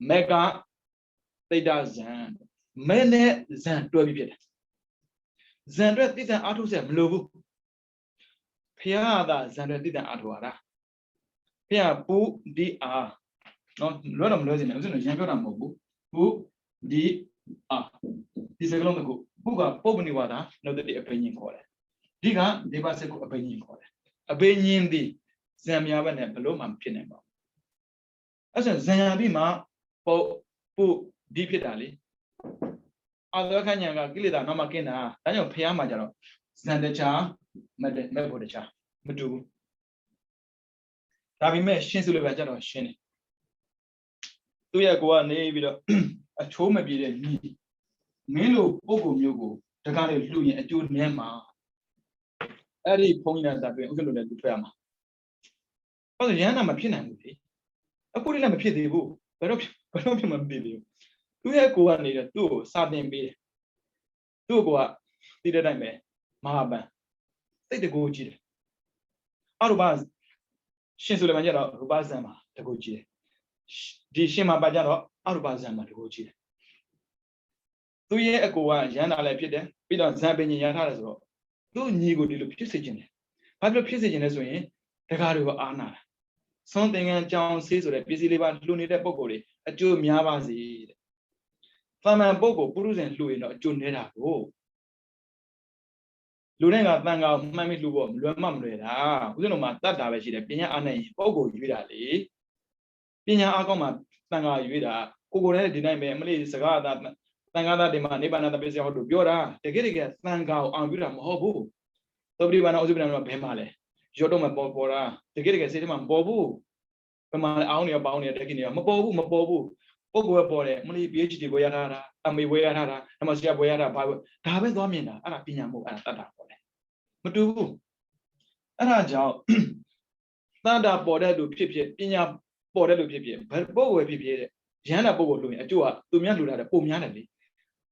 မက်ကသိတ္တဇံမဲနဲ့ဇံတွဲပြီးဖြစ်တယ်ဇံတွဲတိတ္တအားထုတ်ဆက်မလိုဘူးဖျားသာဇံတွဲတိတ္တအားထုတ်ရတာဖျားပူဒီအားနော်လွယ်တော့မလွယ်စင်တယ်ဥစဉ်ရံပြောတာမဟုတ်ဘူးပူဒီအားဒီစကလုံးတခုပုကပုပ္ပနိဝါဒနှုတ်တဲ့အပိညင်ခေါ်တယ်ဒီကဒေဝစကုအပိညင်ခေါ်တယ်အပိညင်ဒီဇံများဘက်နဲ့ဘလို့မှမဖြစ်နိုင်ပါဘူးအဲ့ဆိုဇံရပြီးမှပုဒီဖြစ်တာလေအာသဝခဉ္ဉံကကိလေသာနောက်မှကင်းတာဒါကြောင့်ဖျားမှာကြတော့ဇံတခြားမဲ့ဖို့တခြားမတူဘူးဒါပေမဲ့ရှင်းစုလည်းပဲကြတော့ရှင်းတယ်သူ့ရဲ့ကိုကနေပြီးတော့အချိုးမပြေတဲ့ညီမင်းလိုပုံကိုမျိုးကိုတကားလေးလှူရင်အကျိုးနည်းမှာအဲ့ဒီဘုန်းကြီးနဲ့သာတွေ့ဥက္ကဋ္ဌလည်းသူထွက်ရမှာဘာလို့ရဟန္တာမဖြစ်နိုင်ဘူးလေအခုလည်းမဖြစ်သေးဘူးဘယ်တော့ဖြစ်မှမသိသေးဘူးသူ့ရဲ့ကိုကနေတော့သူ့ကိုစာသင်ပေးတယ်သူ့ကိုကသိတဲ့တိုင်းပဲမဟာပန်သိတကူကြည့်တယ်အရူပရှင်ဆိုလည်းမကြတော့ရူပဇံမှာတကူကြည့်တယ်ဒီရှင်မှာပါကြတော့အရူပဇံမှာတကူကြည့်တယ်သူ့ရဲ့အကိုကရဟန္တာလည်းဖြစ်တယ်ပြီးတော့ဇံပင်ညင်ရထားတယ်ဆိုတော့သူ့ညီကိုဒီလိုဖြစ်စေခြင်းတယ်ဘာဖြစ်လို့ဖြစ်စေခြင်းလဲဆိုရင်တကားတွေကိုအားနာတာသွန်သင်္ကန်းကြောင်ဆေးဆိုတဲ့ပစ္စည်းလေးပါလှူနေတဲ့ပုံကိုယ်တွေအကျိုးများပါစေတဲ့။သာမန်ပုံကိုပုရုဇဉ်လှူရင်တော့အကျိုးနည်းတာကို လူနဲ့ကတန်ခါမှန်ပြီးလူပေါ့လွယ်မှမလွယ်တာဦးဇင်းတို့မှာတတ်တာပဲရှိတယ်ပညာအားနဲ့ပုံကိုရွေးတာလေပညာအားကောင်းမှတန်ခါရွေးတာကိုလည်းဒီတိုင်းပဲအမလေးစကားသာတန်ခါသားဒီမှာနိဗ္ဗာန်တပစ္စယဟောတို့ပြောတာတကယ်တကယ်တန်ခါကိုအောင်ပြုတာမဟုတ်ဘူးသုပတိဘာနာဥစုပ္ပန္နဘယ်မှာလဲရောတော့မပေါ်တာတကယ်တကယ်စိတ်ထဲမှာမပေါ်ဘူးဘယ်မှာအောင်နေပေါင်းနေတကယ်နေမပေါ်ဘူးပုံကိုပေါ်တယ်မလေး PhD ဘွေရထားတာအမေဘွေရထားတာဓမ္မစရာဘွေရတာဘာဒါပဲသွားမြင်တာအဲ့ဒါပညာမို့အဲ့ဒါတတ်တာပေါ့လေမတူဘူးအဲ့ဒါကြောင့်တတ်တာပေါ်တဲ့လူဖြစ်ပညာပေါ်တဲ့လူဖြစ်ဘယ်ပုံကိုဖြစ်တဲ့ရဟန္တာပုံကိုလူရင်အကျိုးကသူများလူလာတယ်ပုံများတယ်လေ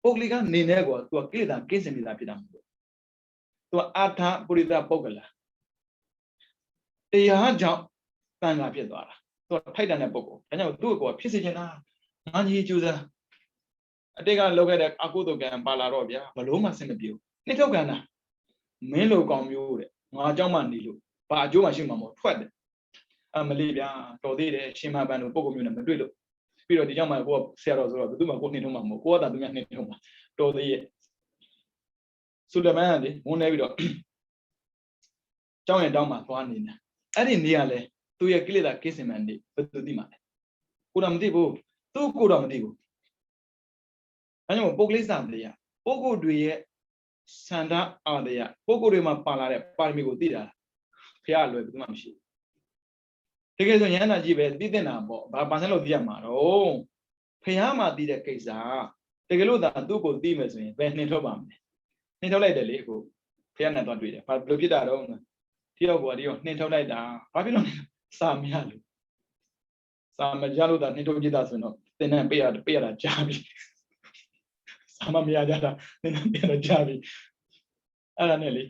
ပုဂ္ဂလိကနေနဲ့ကွာသူကကိလေသာကင်းစင်နေတာဖြစ်တာမဟုတ်ဘူးသူကအာထာပုရိသပုဂ္ဂလာတရားကြောင့်တန်ခါဖြစ်သွားတာသူကထိုက်တန်တဲ့ပုဂ္ဂိုလ်ဒါကြောင့်သူ့ကိုဖြစ်စေချင်တာငါကြီးကျူးစားအတိတ်ကလောက်ခဲ့တဲ့အကုသိုလ်ကံပါလာတော့ဗျာဘလို့မှဆင်မပြေဘူးနှစ်ထုတ်ကံတာမင်းလိုကောင်မျိုးတဲ့ငါเจ้าမှနေလို့ဘာအကျိုးမှရှိမှာမဟုတ်ထွက်တယ်အမလေးဗျာတော်သေးတယ်ရှင်မပန်းတို့ပုဂ္ဂိုလ်မျိုးနဲ့မတွေ့လို့ပြီးတော့ဒီကြောင့်မှကိုကဆရာတော်ဆိုတော့ဘယ်သူမှကိုနှိမ့်ထုံးမှာမဟုတ်ကိုကသာသူများနှိမ့်ထုံးမှာတော်သေးရဲ့ဆုလမန်းကလေဝန်းနေပြီးတော့เจ้าရဲ့တောင်းမှာသွားနေတာအဲ့ဒီနေရလဲသူရဲ့ကိလေသာကိစ္စမှန်နေဘယ်သူသိမှာလဲကိုတော့မသိဘူးသူ့ကိုတော့မသိဘူးအဲကြောင့်ပုဂ္ဂလိစံတရားပုဂ္ဂိုလ်တွေရဲ့စန္ဒအာတရားပုဂ္ဂိုလ်တွေမှာပါလာတဲ့ပါရမီကိုသိတာဖះလွယ်ဘယ်သူမှမရှိဘူးတကယ်ဆိုရဟန္တာကြီးပဲသိတဲ့နာပေါ့ဘာပါစံလို့သိရမှာတော့ဖះမှာသိတဲ့ကိစ္စတကယ်လို့သာသူ့ကိုသိမယ်ဆိုရင်ဘယ်နှင်ထုတ်ပါမလဲနှင်ထုတ်လိုက်တယ်လေကိုဖះနဲ့တော့တွေ့တယ်ဘာလို့ဖြစ်တာတော့တယောက်ကတယောက်နှင်ထုတ်လိုက်တာဘာဖြစ်လို့စာမရလို့စာမရလို့သာနှင်ထုတ်ကြည့်တာဆိုတော့သင်တန်းပေးရတာကြားပြီစာမရကြတာသင်တန်းပေးရတာကြားပြီအဲ့ဒါနဲ့လေ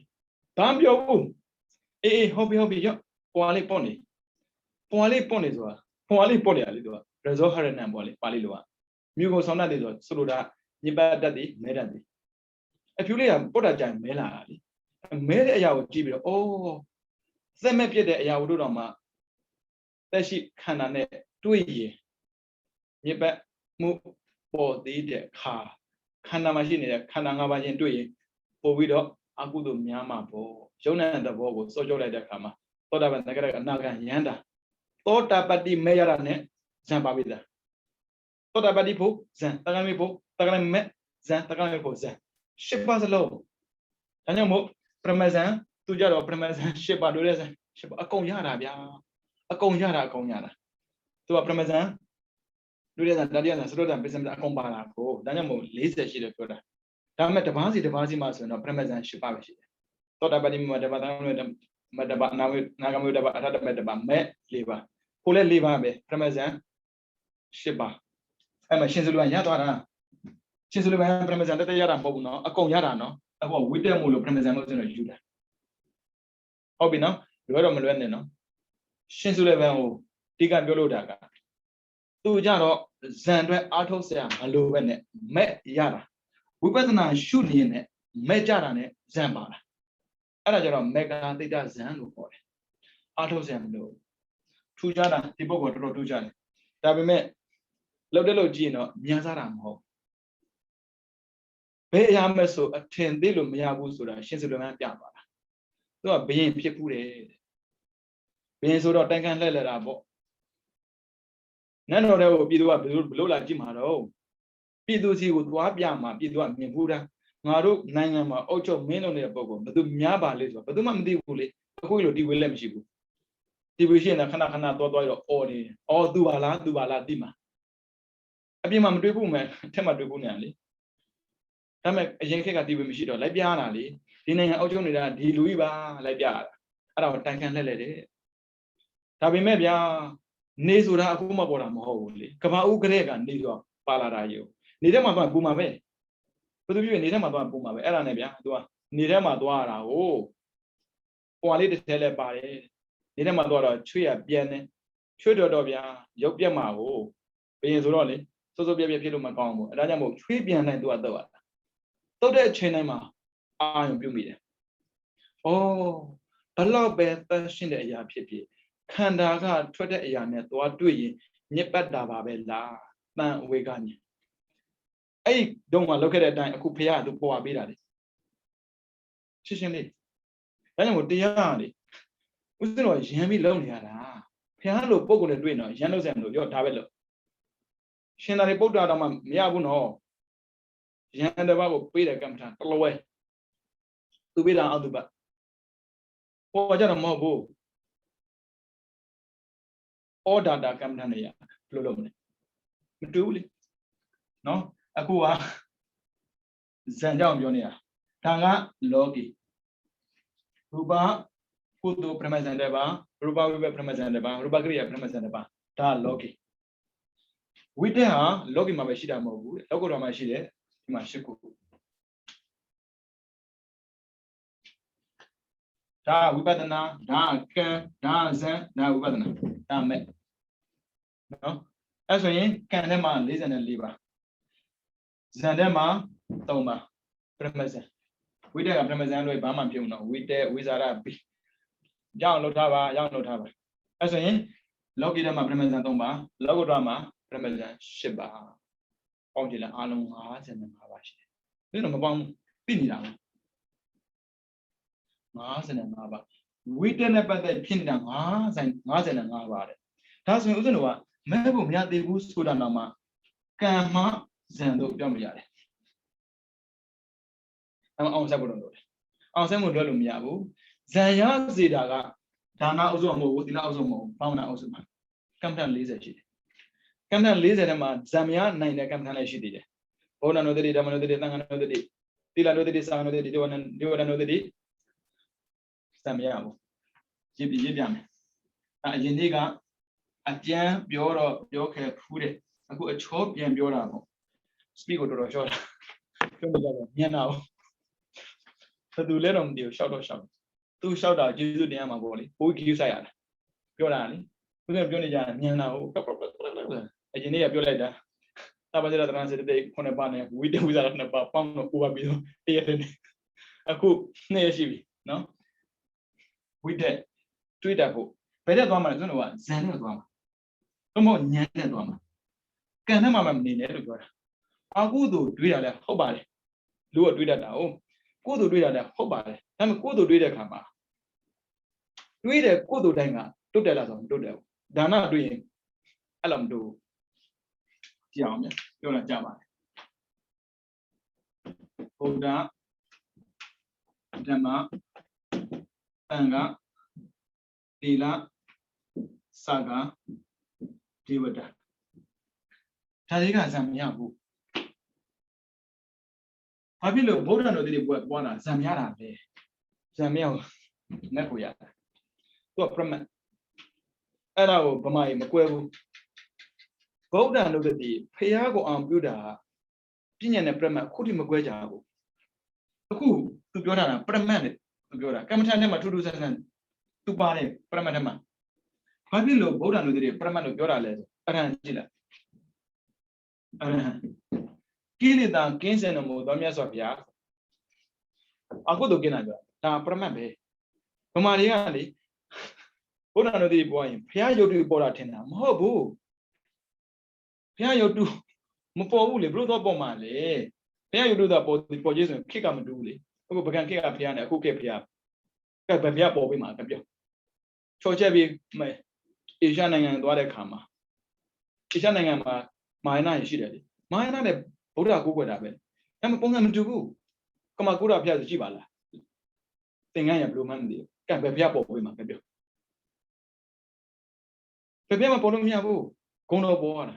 ဘာမပြောဘူးအေးဟုတ်ပြီရောပွာလေးပေါ့နေဆိုတာပွာလေးပေါ့နေရလေသူက result haranan ပေါ့လေပါဠိလိုကမြို့ကိုဆောင်တတ်တယ်ဆိုလိုတာညစ်ပတ်တတ်တယ်မဲတတ်တယ်အဖြူလေးကပုတ်တာကြိုင်မဲလာတာလေမဲတဲ့အရာကိုကြည့်ပြီးတော့အိုးစက်မဲ့ပြစ်တဲ့အရာတို့တော့မှတက်ရှိခန္ဓာနဲ့တွေ့ရင်ညစ်ပတ်မှုပေါ်သေးတဲ့ခါခန္ဓာမှာရှိနေတဲ့ခန္ဓာ၅ပါးချင်းတွေ့ရင်ပို့ပြီးတော့အကုသို့များမှာပေါ့ယုံတဲ့သဘောကိုစောကြောလိုက်တဲ့အခါမှာသောတာပန်တက္ကရာအနာဂံယန္တာသောတာပတ္တိမေရတာနဲ့ဇံပါပိတာသောတာပတ္တိဖို့ဇံတက္ကရာဖို့တက္ကရာမေဇံတက္ကရာဖို့ဇံရှစ်ပါးစလုံးဒါကြောင့်မို့ပရမဇံသူကြတော့ပရမဇံရှစ်ပါးတို့တဲ့ဇံရှစ်ပါးအကုန်ရတာဗျာအကုန်ရတာသူကပရမဇံတို့တဲ့ဇံတတိယဇံသရုတ်ဇံပစ္စမဇံအကုန်ပါလာကိုဒါကြောင့်မို့40ရှိတယ်ပြောတာဒါပေမဲ့တပါးစီမှဆိုရင်တော့ပရမဇန်10ပါးပဲရှိတယ်သောတာပတိမတပါးတမ်းလို့မတပါးနာဂမုတပါးအထတပါးတပါးမဲ့4ပါးကိုလည်း4ပါးပဲပရမဇန်10ပါးအဲ့မှာရှင်စုလူကရသွားတာရှင်စုလူကပရမဇန်တရတာမဟုတ်ဘူးနော်အကုန်ရတာနော်အခုဝိတက်မှုလို့ပရမဇန်လို့ဆိုတော့ယူတာဟုတ်ပြီနော်လွယ်တော့မလွယ်နဲ့နော်ရှင်စုလူကဟိုဒီကပြောလို့တာကသူကြတော့ဇန်အတွက်အားထုတ်စရာမလိုပဲနဲ့မဲ့ရတာဝိပဿနာရှုနေနဲ့မဲ့ကြတာနဲ့ဇံပါတာအဲ့ဒါကြတော့မေဂါတိတ္တဇံလို့ခေါ်တယ်အားထုတ်စရာမလိုထူးခြားတာဒီပုဂ္ဂိုလ်တော်တော်ထူးခြားတယ်ဒါပေမဲ့လောက်တဲ့လို့ကြည့်ရင်တော့မြန်စားတာမဟုတ်ဘယ်အရာမဲ့ဆိုအထင်သေးလို့မရဘူးဆိုတာရှင်စုလမန်းပြသွားတာသူကဘယင်ဖြစ်ဘူးတယ်ဘယင်ဆိုတော့တိုင်ကန်လှည့်တာပေါ့နတ်တော်တဲ့ကိုပြည်သူကဘလို့လာကြည့်မှာတော့ပြည်သူစီကိုသွားပြမှာပြည်သူကမြင်ဘူးတာငါတို့နိုင်ငံမှာအုပ်ချုပ်မင်းလုပ်နေတဲ့ပုံကဘယ်သူများပါလဲဆိုတော့ဘယ်သူမှမသိဘူးလေအခုလိုတီဝေးလည်းမရှိဘူးတီဝေးရှိရင်ခဏသွားရောအော်နေအော်သူပါလားသိမှာအပြင်မှာမတွေ့ဘူးမယ်အထက်မှာတွေ့ဘူးနေရလေဒါပေမဲ့အရင်ခေတ်ကတီဝေးမရှိတော့လိုက်ပြတာလေဒီနိုင်ငံအုပ်ချုပ်နေတာဒီလူကြီးပါလိုက်ပြတာအဲ့ဒါကိုတိုင်ခံလှည့်တယ်ဒါပေမဲ့ဗျာနေဆိုတာအခုမှပေါ်တာမဟုတ်ဘူးလေကဘာဦးကလေးကနေတော့ပါလာတာယူနေတဲ့မှာတော့ပူမှာပဲဘယ်သူဖြစ်နေတဲ့မှာတော့ပူမှာပဲအဲ့ဒါနဲ့ဗျာသူကနေထဲမှာသွားတာဟိုပွာလေးတစ်ထဲလဲပါတယ်နေတဲ့မှာသွားတော့ချွေရပြန်နေချွေတော့ဗျာရုပ်ပြက်မှာဟိုဘယင်ဆိုတော့လေစိုးပြက်ဖြစ်လို့မကောင်းဘူးအဲ့ဒါကြောင့်မို့ချွေပြန်တိုင်းသူကတော့တုတ်တဲ့အချိန်တိုင်းမှာအာရုံပြုမိတယ်ဩဘလောက်ပဲတန်းရှင်းတဲ့အရာဖြစ်ခန္ဓာကထွက်တဲ့အရာနဲ့သွားတွေ့ရင်ညစ်ပတ်တာပါပဲလားတန်အဝေကညအဲ့တုန်းကလောက်ခဲ့တဲ့အတိုင်းအခုဖះကသူပေါ်ပေးတာလေ Shishing then would the yardy. Was the noise, Yammy lonely. Piano Pogo the Duino, Janos and your tabello. Shana report out on Miabuno. Jan the Babu Peter come away. To be down out the back. Oh, I don't know. Or that come down here. Plolomne. Truly. No, Akua Zanjam Jonia. Tanga Logi. Ruba Pudu Premasandaba, Ruba Viva Premasandaba, Ruba Gria Premasandaba, Ta Logi. We there Logi Mabashida Mobu, Logo Ramashide, Mashiku. Da Wibadana, Da Ken, Da Zen, Da Wibadana, Da Met. No, as we can demand listen and liver. Zandema, Toma, Premasan. We there are Premasan with Bama Puno, we there with Arabi. Young Lotava, young Lotava. As we Logi Dama Premasan Toma, Logo Drama, Premasan Shiba, Ongila Alum Hearts and Mavashi. You know, Mabam Pinida Mars and Mava. We didn't about the Pindam Mars and Mava. That's me, you know. Mebu ya de bu sudanama kama zendo jamiyare am sa bodon do am sa mo do lo miya bu zanya zeda ga dana auso mo dila auso mo pawna auso ma kamtan 40 ရှိတယ်kamtan 40ထဲမှာဇံမြနိုင်တဲ့ kamtan လည်းရှိသေးတယ်ဘောဓနုတ္တိဓမ္မနုတ္တိသံဃာနုတ္တိသီလနုတ္တိစာနုတ္တိဒီဝနနုတ္တိဇံမြဘူးရေးပြမယ်အရင်နေ့ကအကျန်းပြောတော့ပြောခဲ့ဖူးတယ်အခုအချောပြန်ပြောတာပေါ့ speak ကိုတော်တော်ရှော့တာပြောနေကြတော့ညံ့တာဘယ်သူလဲတော့မသိဘူးရှော့တော့ရှော့သူရှော့တာကျေးဇူးတင်ရမှာပေါ့လေဘိုးကြီးဆိုင်ရတာပြောတာလေသူကပြောနေကြညံ့တာဟုတ်အရင်နေ့ကပြောလိုက်တာတာပါစရတရန်စတဲ့ခုနှစ်ပါးနဲ့ဝီတဝီဇာရနှစ်ပါးပေါင်းတော့ပူပါပြီးတော့တရက်တည်းအခုနှစ်ရက်ရှိပြီနော်ဝီတက်တွေးတတ်ဖို့ဘယ်တက်သွားမှာလဲဆိုတော့ဇန်နဲ့သွားမှာတော့မဟုတ်ညံနဲ့သွားမှာကန်နဲ့မှမနေနဲ့လို့ပြောတာအခုတို့တွေးတာလဲဟုတ်ပါတယ်လူကတွေးတတ်တာဟုတ်ကိုယ်တို့တွေးတာလဲဟုတ်ပါတယ်ဒါပေမဲ့ကိုယ်တို့တွေးတဲ့ခါမှာတွေးတဲ့ကိုယ်တို့တိုင်းကတုတ်တယ်လားဆိုတော့မတုတ်တယ်ဘူးဒါနတွေးရင်အဲ့လိုမတုတ်ကြည့်အောင်မြပြောတာကြားပါတယ်ဘုရားဓမ္မသံဃာသီလစကားဒီဝတ္တဒါတွေကဇံမရဘူးဘာဖြစ်လို့ဗုဒ္ဓတော်တွေပွားတာဇံမရတာလဲဇံမရဘူးနဲ့ကိုရတယ်သူကပရမတ်အဲ့ဒါကိုဗမာကြီးမကွဲဘူးဗုဒ္ဓတော်တွေဖះကိုအောင်ပြုတာပြဉ္ညာနဲ့ပရမတ်ခုထိမကွဲကြဘူးအခုသူပြောတာကပရမတ်နဲ့သူပြောတာကမ္မထာနဲ့မှထူးထူးဆန်းဆန်းသူပါတယ်ပရမတ်ထဲမှာဘာဖြစ်လို့ဗုဒ္ဓတော်တွေပရမတ်လို့ပြောတာလဲဆိုအရဟံကြည့်လိုက်အရဟံကိလေသာကင်းစင်တော်မူသောမြတ်စွာဘုရားအခုတို့กินတာပြောဒါပရမတ်ပဲဗမာတွေကလေဘုရားတော်တွေပွားရင်ဘုရားယုတ်တုပေါ်တာထင်တာမဟုတ်ဘူးဘုရားယုတ်တုမပေါ်ဘူးလေဘုလို့တော့ပေါ်မှာလေဘုရားယုတ်တုတော့ပေါ်ကြီးဆိုရင်ခေတ်ကမတူဘူးလေအခုပကံခေတ်ကဘုရားနဲ့အခုခေတ်ဘုရားကဲဘုရားပေါ်ပြီးမှာတပြောချော်ချက်ပြီးအေရှားနိုင်ငံသွားတဲ့ခါမှာအေရှားနိုင်ငံမှာမာယနာရှိတယ်လေမာယနာနဲ့ဗုဒ္ဓကိုးကွယ်တာပဲအဲ့မပုံစံမတူဘူးကမကုရဘုရားဆိုကြည့်ပါလားသင်္ကန်းရဘလို့မှမသိဘူးကဲဘယ်ဘုရားပေါ်ပြီးမှာပဲပြောဘယ်ဘုရားမပေါ်လို့မရဘူးဂုံတော်ပေါ်ရတာ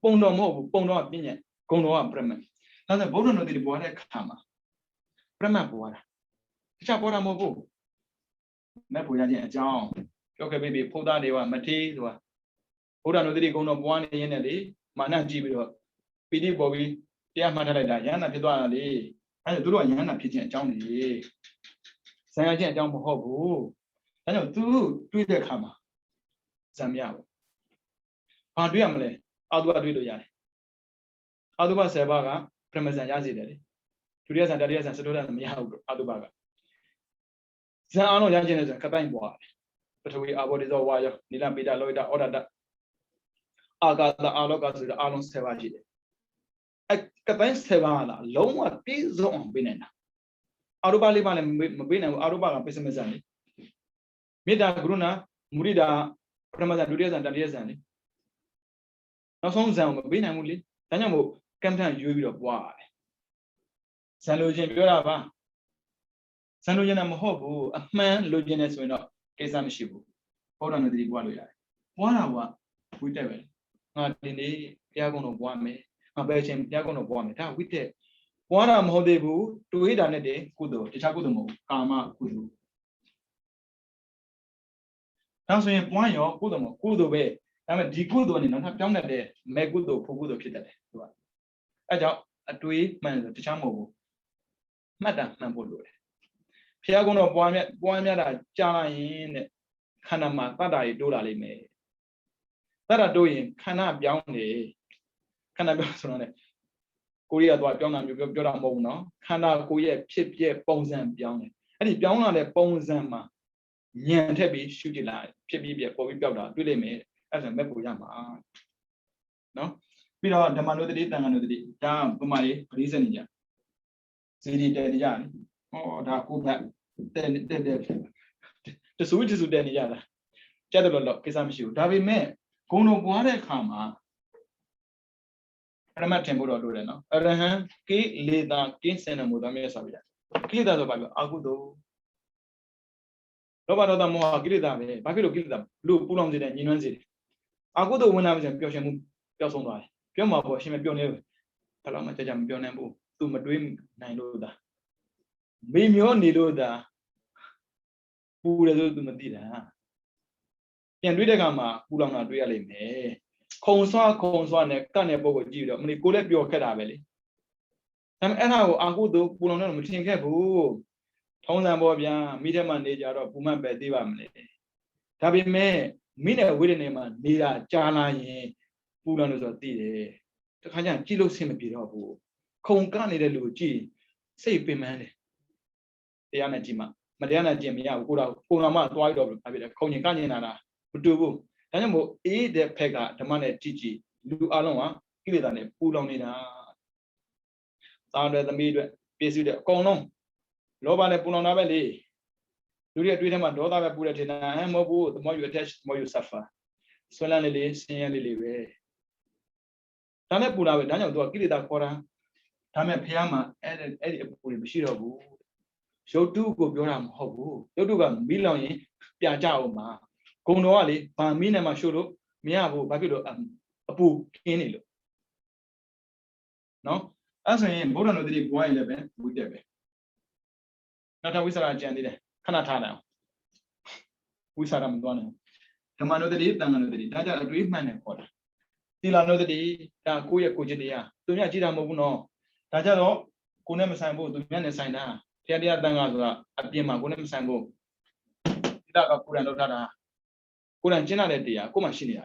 ပုံတော်မဟုတ်ဘူးပုံတော်ကပြည့်ညက်ဂုံတော်ကပရမတ်ဒါဆိုဗုဒ္ဓတော်တွေပေါ်တဲ့ခါမှာပရမတ်ပေါ်တာတခြားပေါ်တာမဟုတ်ဘူးမဲ့ပေါ်ရခြင်းအကြောင်းပြောခဲ့ပြီဖုဒ္ဓတွေကမထေးဆိုတာဗုဒ္ဓတော်တွေဂုံတော်ပွားနေရင်းနဲ့လေမာနကြည့်ပြီးတော့ပီတိပေါ်ပြီးတရားမှတ်ထားလိုက်တာယန္တာဖြစ်သွားတာလေအဲဒါသူတို့ကယန္တာဖြစ်ခြင်းအကြောင်းလေဆံရခြင်းအကြောင်းမဟုတ်ဘူးဒါကြောင့်သူတွေးတဲ့အခါမှာဇံမရဘူးဘာတွေးရမလဲအာတုဘတွေးလို့ရတယ်အာတုဘ10ပါးကပရမဇံရစေတယ်လေဒုတိယဇံတတိယဇံစတုတ္တဇံမရဘူးအာတုဘကဇံအောင်လို့ရခြင်းလဲဆိုရင်ကတိုင်းပွားတယ်ပထဝီအာဘောဒီဇောဝါယောနိလပိတလောဟိတဩဒတအာဂတအာလောကဆိုတဲ့အာလုံး10ပါးရှိတယ်ကတိုင်း7ပါးလားလုံးဝပြည့်စုံအောင်ပြနေတာ အာရုပလေးပါလည်းမပေးနိုင်ဘူးအာရုပကပစ္စမဇန်လေမေတ္တာကရုဏာမုဒိတာပထမဇန်ဒုတိယဇန်တတိယဇန်လေနောက်ဆုံးဇန်ကိုမပေးနိုင်ဘူးလေဒါကြောင့်မို့ကမ္မထရွေးပြီးတော့ပွားရတယ်ဇန်လိုချင်ပြောတာပါဇန်လိုချင်တာမဟုတ်ဘူးအမှန်လိုချင်တယ်ဆိုရင်တော့ကိစ္စမရှိဘူးဘုရားနဲ့တည်းပွားလို့ရတယ်ပွားတာကဝိတက်ပဲငါဒီနေ့ဘုရားကုံတော်ပွားမယ်ငါပဲချင်းဘုရားကုံတော်ပွားမယ်ဒါဝိတက်ပွားတာမဟုတ်သေးဘူးတွေးတာနဲ့တည်းကုသိုလ်တခြားကုသိုလ်မဟုတ်ကာမကုသိုလ်ဒါဆိုရင်ပွားရောကုသိုလ်မဟုတ်ကုသိုလ်ပဲဒါပေမဲ့ဒီကုသိုလ်နဲ့တော့ပြောင်းတတ်တဲ့မဲကုသိုလ်ဖို့ကုသိုလ်ဖြစ်တတ်တယ်သူကအဲကြောင့်အတွေးမှန်ဆိုတခြားမဟုတ်ဘူးမှတ်တာမှန်ဖို့လိုတယ်ဘုရားကုံတော်ပွားများတာကြားလိုက်ရင်တဲ့ခန္ဓာမှာတတ္တာတွေတိုးလာလိမ့်မယ်တတ္တာတိုးရင်ခန္ဓာပြောင်းတယ်ခန္ဓာပြောင်းဆိုတော့လေကိုရီးယားသွားပြောင်းတာမျိုးပြောတာမဟုတ်ဘူးနော်ခန္ဓာကိုယ်ရဲ့ဖြစ်ပြပုံစံပြောင်းတယ်အဲ့ဒီပြောင်းလာတဲ့ပုံစံမှာဉာဏ်ထက်ပြီးရှုကြည့်လိုက်ဖြစ်ပြီးပေါ်ပြီးပြောက်တာတွေ့လိမ့်မယ်အဲ့ဒါမဲ့ပူရမှာနော်ပြီးတော့ဓမ္မနုတ္တိတန်ခါနုတ္တိဒါပမာလေးပရိစ္ဆေနေကြစီဒီတဲနေကြတယ်ဟောဒါကိုဘက်တဲ့တဆူတဲနေကြတာကြက်တယ်လို့ကိစ္စမရှိဘူးဒါပေမဲ့ဂုဏ်တော်ပွားတဲ့အခါမှာပရမတ်ထင်ဖို့တော့လိုတယ်နော်အရဟံကိလေသာကင်းစင်တယ်မို့သားမြတ်စွာဘုရားကိလေသာဆိုပါပြောအကုသိုလ်လောဘဒေါသမောဟကိလေသာပဲဘာဖြစ်လို့ကိလေသာလို့ပူလောင်စေတယ်ညှဉ်းနှွမ်းစေတယ်အကုသိုလ်ဝင်လာပြီဆိုရင်ပျော်ရွှင်မှုပျောက်ဆုံးသွားတယ်ပြောမှာပေါ့ရှင်မပြောနေဘူးဘယ်တော့မှကြကြမပြောနိုင်ဘူးသူမတွေးနိုင်လို့သာမေမျောနေလို့သာပူတယ်ဆိုသူမသိတာပြန်တွေးတဲ့အခါမှာပူလောင်တာတွေးရလိမ့်မယ်ခုံဆွားနဲ့ကတ်နဲ့ပုံကိုကြည့်ပြီးတော့မင်းကိုလည်းပျော်ခက်တာပဲလေဒါပေမဲ့အဲ့ဒါကိုအာဟုတုပူလောင်တော့မထင်ခဲ့ဘူးထုံးစံပေါ်ဗျာမိထဲမှာနေကြတော့ပူမှတ်ပဲသိပါမလဲဒါပေမဲ့မိနဲ့ဝိရနေမှာနေတာကြားလာရင်ပူလောင်လို့ဆိုတော့သိတယ်တခါကျရင်ကြည့်လို့ဆင်မပြေတော့ဘူးခုံကနေတဲ့လူကိုကြည့်စိတ်ပင်ပန်းတယ်တရားနဲ့ကြည့်မှမတရားနဲ့ကြည့်မရဘူးကိုတော့ပုံတော်မှသွားပြီးတော့ဘာဖြစ်လဲခုံရင်ကညင်လာတာမတူဘူးဒါကြောင့်မို့အေးတဲ့ဖက်ကဓမ္မနဲ့ကြည့်လူအလုံးကကိလေသာနဲ့ပူလောင်နေတာသားတွေသမီးတွေပြည့်စုံတဲ့အကုန်လုံးလောဘနဲ့ပူလောင်တာပဲလေလူတွေအတွေ့အထဲမှာဒေါသပဲပူတယ်ထင်တာမဟုတ်ဘူး the more you attach the more you suffer ဆွဲလန်းလေးဆင်းရဲလေးပဲဒါနဲ့ပူတာပဲဒါကြောင့်သူကကိလေသာခေါ်တာဒါမဲ့ဖះမှာအဲ့ဒီအပူတွေမရှိတော့ဘူးရုပ်တုကိုပြောတာမဟုတ်ဘူးရုပ်တုကမီးလောင်ရင်ပြကြအောင်မှာဂုံတော်ကလေဗာမီးနဲ့မှရှို့လို့မရဘူးဘာဖြစ်လို့အပူခင်းနေလို့နော်အဲ့ဆိုရင်ဗုဒ္ဓနုတ္တိဘွားရင်လည်းပဲဝိတက်ပဲနောက်ထပ်ဝိသရာကြံသေးတယ်ခဏထားလိုက်အောင်ဝိသရာမသွားနိုင်ဓမ္မနုတ္တိတန်ခါနုတ္တိဒါကြအတွေးမှန်တယ်ခေါ်တာသီလနုတ္တိဒါကိုယ့်ရဲ့ကိုယ်ချစ်တရားသူများကြည့်တာမဟုတ်ဘူးနော်ဒါကြတော့ကိုယ်နဲ့မဆိုင်ဘူးသူများနဲ့ဆိုင်တာဘုရားတရားတန်ခါဆိုတာအပြင်မှာကိုယ်နဲ့မဆိုင်ဘူးသီလကကိုယ်တိုင်လုပ်ထားတာကိုယ်တိုင်ကျင့်ရတဲ့တရားကိုယ်မှရှိနေတာ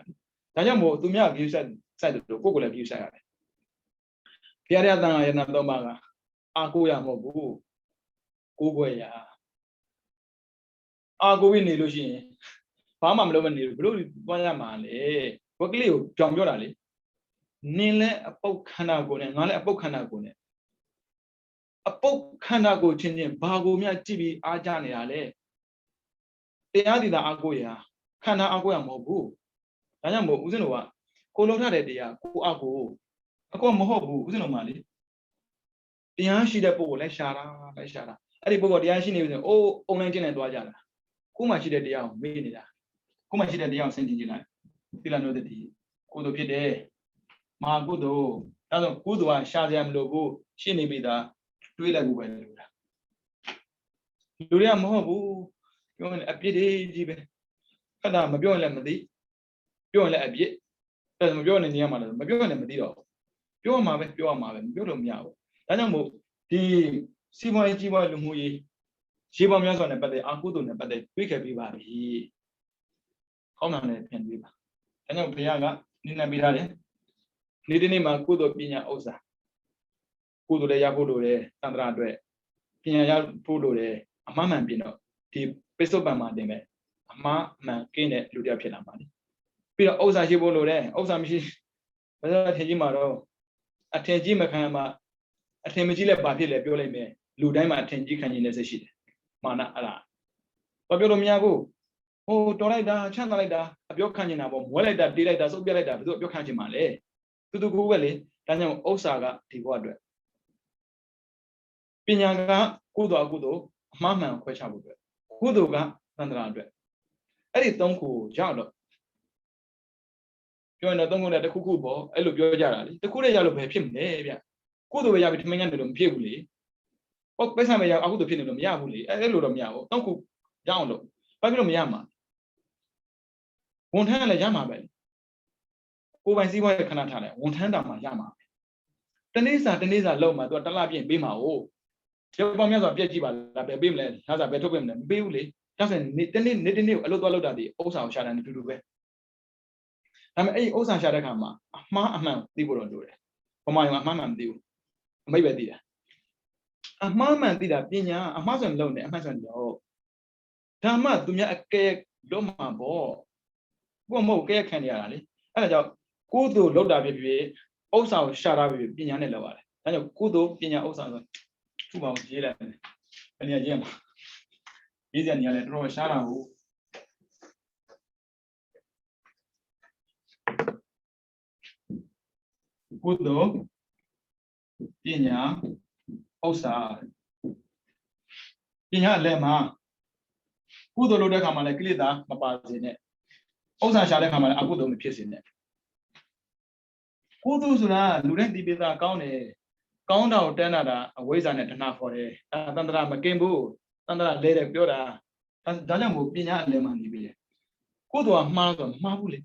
ဒါကြောင့်မို့သူများ view set လို့ကိုယ်ကိုယ်လည်း view set ရတယ်ဘုရားတရားတန်ခါရဏသုံးပါးကအာကိုရမဟုတ်ဘူးကိုယ်ွယ်ရအာကိုဝိနေလို့ရှိရင်ဘာမှမလုပ်မနေဘူးဘလို့တွန်းရမှာလေဝက်ကလေးကိုကြောင်ပြောတာလေနင်းလဲအပုတ်ခန္ဓာကိုယ်နဲ့ငါလဲအပုတ်ခန္ဓာကိုယ်နဲ့အပုတ်ခန္ဓာကိုယ်ချင်းချင်းဘာကိုများကြည့်ပြီးအားကြနေတာလဲတရားတည်တာအာကိုရခန္ဓာအာကိုရမဟုတ်ဘူးဒါကြောင့်မို့ဦးဇင်းတို့ကကိုလုံးထားတဲ့တရားကိုအာကိုအကောမဟုတ်ဘူးဦးဇင်းတို့မှလေတရားရှိတဲ့ပုဂ္ဂိုလ်လိုက်ရှာတာအဲ့ဒီပုဂ္ဂိုလ်တရားရှိနေပြီဆိုအိုးအုံနိုင်ချင်းနဲ့တွားကြတာကိုမှရှိတဲ့တရားကိုမေးနေတာကိုမှရှိတဲ့တရားကိုစဉ်းကြည့်လိုက်သီလနုတ္တိကုသိုလ်ဖြစ်တယ်မဟာကုသိုလ်ဒါဆိုကုသိုလ်ကရှာစရာမလိုဘူးရှင်းနေပြီသားတွေးလိုက်ဖို့ပဲလိုတာလူတွေကမဟုတ်ဘူးပြောရင်အပြစ်တွေကြီးပဲခက်တာမပြောရင်လည်းမသိပြောရင်လည်းအပြစ်အဲ့မပြောနေနေရမှာလည်းမပြောရင်လည်းမသိတော့ပြောရမှာပဲမပြောလို့မရဘူးဒါကြောင့်မို့ဒီစီးပွားရေးကြီးပွားလူမှုရေးရေပေါင်းများစွာနဲ့ပတ်သက်အာကုသိုလ်နဲ့ပတ်သက်တွေးခဲ့ပြီးပါပြီကောင်းတာလည်းပြန်တွေးပါဒါကြောင့်ဘုရားကနိနေပေးထားတယ်နေ့တနေ့မှာကုသိုလ်ပညာဥစ္စာကုသိုလ်လည်းရဖို့လိုတယ်သန္တရာအတွက်ပညာရဖို့လိုတယ်အမှန်မှန်ပြင်တော့ဒီပိဿုပံမှာတင်ပဲအမှားမှန်ကင်းတဲ့လူတစ်ယောက်ဖြစ်လာပါလိမ့်ပြီးတော့ဥစ္စာရှိဖို့လိုတယ်ဥစ္စာမရှိဘယ်လိုထင်ကြီးမှာတော့အထင်ကြီးမခံမှာအထင်မကြီးလည်းဘာဖြစ်လဲပြောလိုက်မယ် လူတိုင်းမှာအထင်ကြီးခံနေတဲ့စိတ်ရှိတယ်မာနအဲ့ဒါဘာပြောလို့မရဘူးဟိုတော်လိုက်တာချမ်းသာလိုက်တာအပြောခံနေတာပေါ့မွဲလိုက်တာတေးလိုက်တာစုပ်ပြလိုက်တာဘယ်သူအပြောခံချင်မှာလဲတူတူကိုပဲလေဒါကြောင့်ဥစ္စာကဒီဘဝအတွက်ပညာကကုသိုလ်အကုသိုလ်အမှားမှန်ခွဲခြားဖို့အတွက်ကုသိုလ်ကသန္တရာအတွက်အဲ့ဒီ၃ခုရောက်တော့ပြောရင်တော့၃ခုနဲ့တစ်ခုခုပေါ့အဲ့လိုပြောကြတာလေတစ်ခုနဲ့ရလို့ပဲဖြစ်မလဲဗျကုသိုလ်ပဲရပြီထမင်းငန်းတယ်လို့မဖြစ်ဘူးလေဟုတ်ပိဿံပဲရအကုသိုလ်ဖြစ်နေလို့မရဘူးလေအဲ့လိုတော့မရဘူး၃ခုရအောင်လို့ဘာဖြစ်လို့မရမှာဝန်ထမ်းလည်းရမှာပဲကိုယ်ပိုင်စည်းဝါးရဲ့ခဏထားတယ်ဝန်ထမ်းတောင်မှရမှာပဲတနေ့စာလောက်မှာသူကတစ်လပြည့်ပေးမှာ哦ကျောင်းပေါင်းများစွာပြည့်ကြည့်ပါလားပဲပေးမလဲလာစားပဲထုတ်ပေးမလဲမပေးဘူးလေဒါဆိုရင်တနေ့ကိုအလုပ်သွားလုပ်တာဒီဥစ္စာကိုရှာတယ်တူတူပဲဒါပေမဲ့အဲ့ဒီဥစ္စာရှာတဲ့ခါမှာအမှားအမှန်သိဖို့တော့လိုတယ်ဘုမာရောအမှားမှန်မသိဘူးအမိတ်ပဲသိတာအမှားမှန်သိတာပညာအမှားဆိုရင်လုံးတယ်အမှန်ဆိုရင်တော့ဒါမှသူများအကဲလုံးမှာပေါ့ကိုယ်မဟုတ်ကဲခံနေရတာလေအဲ့ဒါကြောင့်ကုသိုလ်လုပ်တာဖြစ်ဖြစ်ဥစ္စာကိုရှာတာဖြစ်ဖြစ်ပညာနဲ့လုပ်ရတယ်ဒါကြောင့်ကုသိုလ်ပညာဥစ္စာဆိုသူ့ဘောင်ရေးလိုက်တယ်ဘယ်နေရာရေးမှာရေးစရာနေရာလဲတော်တော်ရှားတာဟုတ်ကုသိုလ်ပညာဥစ္စာပညာလည်းမှာကုသိုလ်လုပ်တဲ့ခါမှာလည်းကိလေသာမပါစေနဲ့ဥစ္စာရှာတဲ့ခါမှာလည်းအကုသိုလ်မဖြစ်စေနဲ့ကုသိုလ်ဆိုတာလူတိုင်းဒီပိသာကောင်းတယ်ကောင်းတာကိုတန်းတာအဝိဇ္ဇာနဲ့တဏှာခေါ်တယ်တန္တရာမကင်ဘူးတန္တရာလဲတယ်ပြောတာဒါကြောင့်မို့ပညာအလယ်မှာနေပြီလေကုသိုလ်ကမှားဆိုမှားဘူးလေ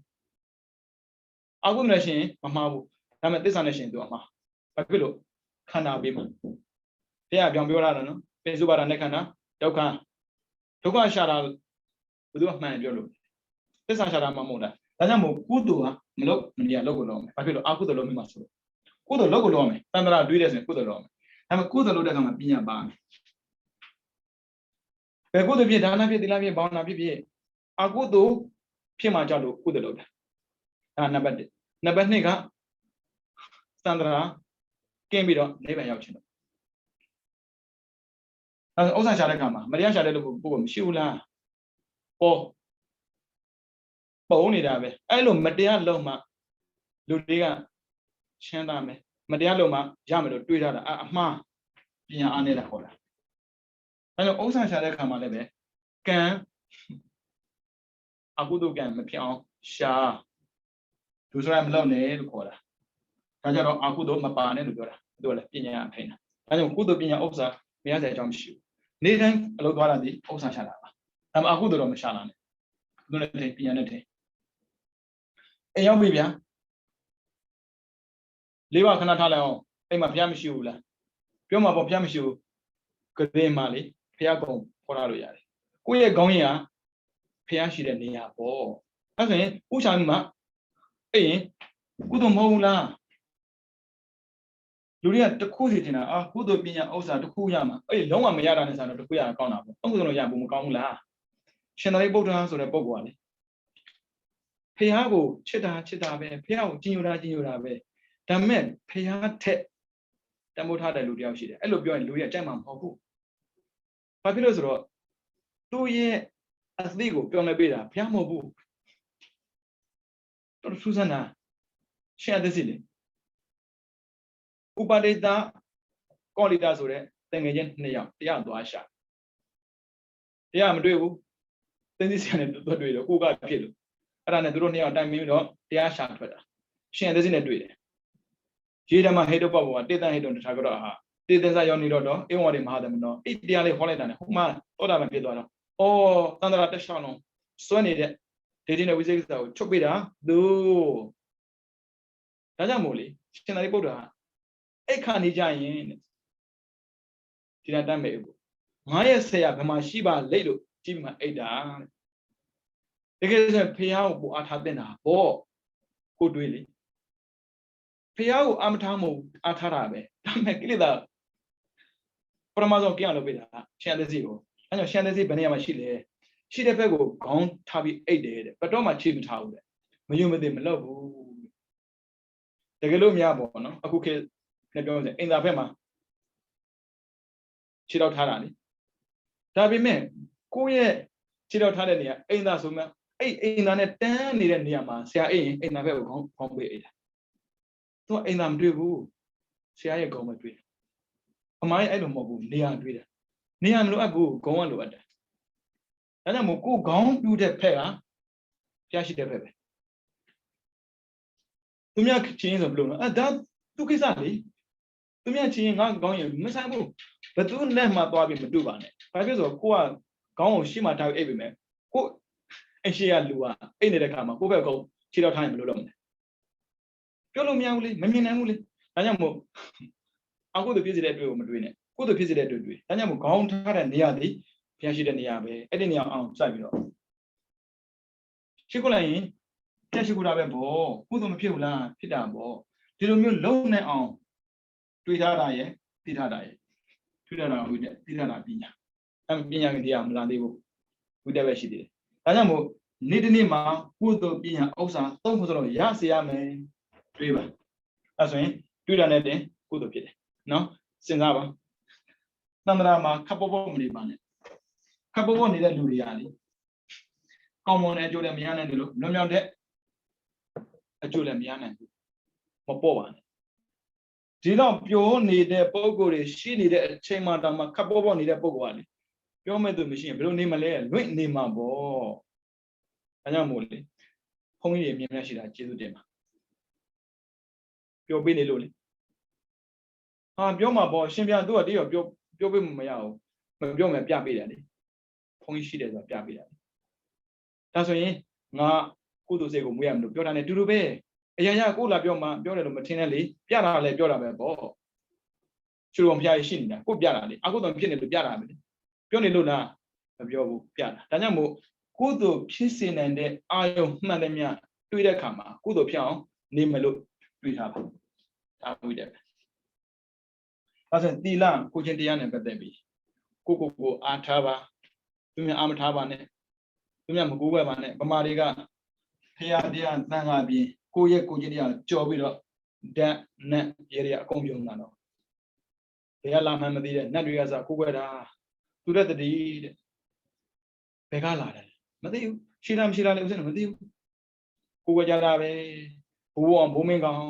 အကုသိုလ်နဲ့ရှင်မမှားဘူးဒါပေမဲ့သစ္စာနဲ့ရှင်သူကမှားဘာဖြစ်လို့ခန္ဓာပေးမှာတရားပြောင်းပြောလာတာနော်ပိစုပါဒနဲ့ခန္ဓာဒုက္ခရှာတာဘယ်သူမှမှန်ပြောလို့သစ္စာရှာတာမှမဟုတ်တာဒါကြောင့်မို့ကုသိုလ်ကမလုပ်မနေရလုပ်ကိုလုပ်မယ်ဘာဖြစ်လို့အကုသိုလ်လုပ်မိမှာဆိုလို့ကုသိုလ်လုပ်ကိုလုပ်မယ်တန္တရာတွေးတယ်ဆိုရင်ကုသိုလ်လုပ်မယ်ဒါပေမဲ့ကုသိုလ်လုပ်တဲ့အခါမှာပညာပါမယ်ဘယ်ကုသိုလ်ဖြစ်ဒါနဖြစ်သီလဖြစ်ဘာဝနာဖြစ်အကုသိုလ်ဖြစ်မှကြောက်လို့ကုသိုလ်လုပ်တာဒါနံပါတ်1နံပါတ်2ကတန္တရာကင်းပြီးတော့နိဗ္ဗာန်ရောက်ခြင်းတော့ဥစ္စာရှာတဲ့အခါမှာမတရားရှာတဲ့လူပုဂ္ဂိုလ်မရှိဘူးလားပုံနေတာပဲအဲ့လိုမတရားလုံးမှလူတွေကချမ်းသာမယ်မတရားလုံးမှရမယ်လို့တွေးထားတာအမှားပညာအားနေတာခေါ်တာအဲလိုဥစ္စာရှာတဲ့အခါမှာလည်းပဲကံအကုသိုလ်ကံမဖြစ်အောင်ရှာသူဆိုရမလုပ်နဲ့လို့ခေါ်တာဒါကြတော့အကုသိုလ်မပါနဲ့လို့ပြောတာသူကလည်းပညာအထိုင်တာအဲကြောင့်ကုသိုလ်ပညာဥစ္စာမရတဲ့အကြောင်းမရှိဘူးနေ့တိုင်းအလုပ်သွားတာဒီဥစ္စာရှာတာပါဒါပေမဲ့အကုသိုလ်တော့မရှာနိုင်ဘူးသူနဲ့ပညာနဲ့ထဲအိမ်ရောက်ပြီဗျာ၄ပါးခဏထားလိုက်အောင်အိမ်မှာဘုရားမရှိဘူးလားပြောမှာပေါ့ဘုရားမရှိဘူးကလေးမလေးဘုရားကုံခေါ်ထားလို့ရတယ်ကိုယ့်ရဲ့ခေါင်းရင်းကဘုရားရှိတဲ့နေရာပေါ့အဲဆိုရင်ဥချာမှာအဲ့ရင်ကုသိုလ်မဟုတ်ဘူးလားလူတွေကတခုစီတင်တာကုသိုလ်ပညာဥစ္စာတခုရမှာအဲ့လုံးဝမရတာနဲ့ဆိုတော့တခုရတာကောင်းတာပေါ့အခုဆိုတော့ရဖို့မကောင်းဘူးလားရှင်သာရိပုတ္တရာဆိုတဲ့ပုဂ္ဂိုလ်ကလေဖះကိုချစ်တာပဲဖះကိုကြည်ညိုတာပဲဒါမဲ့ဖះထက်တမိုးထားတဲ့လူတယောက်ရှိတယ်အဲ့လိုပြောရင်လူရဲ့အကြိုက်မှမဟုတ်ဘူးဘာဖြစ်လို့ဆိုတော့သူ့ရဲ့အသိကိုပြောင်းလဲပေးတာဖះမဟုတ်ဘူးတော်ထူးဆန်းတာရှင်းအသက်စီလေဥပဒေတာကောလီတာဆိုတဲ့တငယ်ချင်း2ယောက်တရားသွားရှာတရားမတွေ့ဘူးသင်္သိဆရာနဲ့တွေ့တော့ကိုကဖြစ်လို့အဲ့ဒါနဲ့သူတို့2ယောက်တိုင်မင်းတော့တရားရှာထွက်တာရှင်သက်စီနဲ့တွေ့တယ်ရေဓမ္မဟေတုပ္ပဘောတေတံဟေတုတထာဂရောဟာတေသင်္စာယောနိရောဓဧဝံဝတိမဟာသမနောအဲ့တရားလေးဟောလိုက်တာနဲ့ဟိုမှာသောတာပန်ဖြစ်သွားတော့သန္တရာတက်လျှောက်လုံးစွဲနေတဲ့ဒေတိနဲ့ဝိသေကိစ္စကိုချုပ်ပေးတာသူဒါကြောင့်မို့လေရှင်သာရိပုတ္တရာအဲ့ခါနေကြရင်ဒီလားတတ်မဲ့ဘူးငါရဲ့ဆရာဘယ်မှာရှိပါလိမ့်လို့ကြည့်မှအိတ်တာတကယ်ဆိုဖះကိုပူအားထားတဲ့နာပေါ့ကိုတွေးလေဖះကိုအာမထားမဟုတ်အားထားတာပဲဒါပေမဲ့ကိလေသာပရမဇောကြောင်လုပ်ပေးတာရှန်သက်စီကိုအဲကြောင့်ရှန်သက်စီဘယ်နေရာမှာရှိလဲရှိတဲ့ဘက်ကိုခေါင်းထားပြီးအိတ်တယ်တဲ့ဘတ်တော့မှချိမထားဘူးတဲ့မယုံမသိမလုပ်ဘူးတကယ်လို့များပေါ့နော်အခုခေတ်နဲ့ပြောရင်အင်တာဘက်မှာ ခြေတော့ထားတာလေဒါပေမဲ့ကိုယ့်ရဲ့ခြေတော့ထားတဲ့နေရာအိမ်သာဆိုမှအဲ့အိမ်သာနဲ့တန်းနေတဲ့နေရာမှာဆရာအိမ်ရင်အိမ်သာဘက်ကိုခေါင်းပေးအိမ်တာသူကအိမ်သာမတွေ့ဘူးဆရာရဲ့ခေါင်းပဲတွေ့တယ်အမိုင်းအဲ့လိုမဟုတ်ဘူးနေရာတွေ့တယ်နေရာမလိုအပ်ဘူးခေါင်းကလိုအပ်တယ်ဒါကြောင့်မို့ကိုခေါင်းပြူတဲ့ဖက်ကဖျားရှိတဲ့ဖက်ပဲသူများချင်းဆိုဘလို့နော်ဒါသူကိစ္စလေသူများချင်းငါခေါင်းရင်မဆိုင်ဘူးဘသူနဲ့မှသွားပြီးမတူပါနဲ့ဘာဖြစ်ဆိုကိုကခေါင်းကိုရှေ့မှာထားပြီးအိပ်ပြီမယ်ကိုအရှိရလူကအိပ်နေတဲ့ခါမှာကိုဘက်ကောင်ခြေတော့ထားရင်ဘလို့လုပ်မလဲပြောလို့မရဘူးလေမမြင်နိုင်ဘူးလေဒါကြောင့်မို့အခုတို့ဖြစ်စီတဲ့အတွေ့ကိုမတွေ့နဲ့ကိုတို့ဖြစ်စီတဲ့အတွေ့တွေ့ဒါကြောင့်မို့ခေါင်းထားတဲ့နေရာဒီဖျားရှိတဲ့နေရာပဲအဲ့ဒီနေရာအောင်စိုက်ပြီးတော့ရှိခုလိုက်ရင်ဖျားရှိခုတာပဲပေါ့ကိုတို့မဖြစ်ဘူးလားဖြစ်တာပေါ့ဒီလိုမျိုးလုံးနဲ့အောင်တွေးထားတာရဲ့သိထားတာရဲ့ထွေးထားတာဝိတက်သိထားတာပညာအဲ့ပညာကတရားမလာသေးဘူးဝိတက်ပဲရှိသေးတယ်ဒါကြောင့်မို့နေ့တစ်နေ့မှာကိုယ်တို့ပညာဥစ္စာသုံးဖို့ဆိုတော့ရစေရမယ်တွေးပါအဲ့ဆိုရင်တွေးတာနဲ့တင်ကိုယ်တို့ဖြစ်တယ်နော်စဉ်းစားပါသန္တရာမှာခပ်ပေါ်ပေါ်မနေပါနဲ့ခပ်ပေါ်ပေါ်နေတဲ့လူတွေကလေကောင်းမွန်တဲ့အကျိုးလည်းမရနိုင်တယ်လို့လွန်မြောက်တဲ့အကျိုးလည်းမရနိုင်ဘူးမပေါ်ပါနဲ့ဒီတော့ပြောနေတဲ့ပုံကိုယ်တွေရှိနေတဲ့အချိန်မှတောင်မှခပ်ပေါ်ပေါ်နေတဲ့ပုံကလေပြောမဲ့သူမရှိရင်ဘယ်လိုနေမလဲလွင့်နေမှာပေါ့အဲကြောင့်မို့လေဘုန်းကြီးတွေမြင်မြတ်ရှိတာကျေးဇူးတင်ပါပြောပေးနေလို့လေဟာပြောမှာပေါ့ရှင်ပြသူကတည်းကပြောပေးမရဘူးမပြောမယ်ပြပေးတယ်လေဘုန်းကြီးရှိတယ်ဆိုတာပြပေးတယ်ဒါဆိုရင်ငါကုသိုလ်စိတ်ကိုမွေးရမလို့ပြောတာ ਨੇ တူတူပဲအရာရာကိုလာပြောမှပြောတယ်လို့မထင်နဲ့လေပြတာလည်းပြောတာပဲပေါ့ချူတော်ဖျားရှိနေတာကိုပြတာလေအကုသိုလ်ဖြစ်နေလို့ပြတာပဲပြောနေလို့လားမပြောဘူးပြတာဒါကြောင့်မို့ကုသိုလ်ဖြစ်စေနိုင်တဲ့အာယုံမှန်တယ်များတွေးတဲ့အခါမှာကုသိုလ်ဖြစ်အောင်နေမလို့တွေးထားပါဒါဝိတယ်အဲဆိုသီလကိုချင်းတရားနဲ့ပတ်သက်ပြီးကိုအားထားပါသူများအားမထားပါနဲ့သူများမကူးပဲပါနဲ့ဗမာတွေကဖရာတရားသံဃာပြင်ကိုယ့်ရဲ့ကိုချင်းတရားကြော်ပြီးတော့ဓာတ်နဲ့ရေရအကုန်ပြုံးလာတော့ဘယ်ကလာမှန်းမသိတဲ့နတ်တွေကစားကိုယ်ွယ်တာသူတဲ့တတိတဲ့ဘယ်ကလာတယ်မသိဘူးရှိလားမရှိလားလည်းဥစဉ်မသိဘူးကိုယ်ွယ်ကြတာပဲဘိုးအောင်ဘိုးမင်းကောင်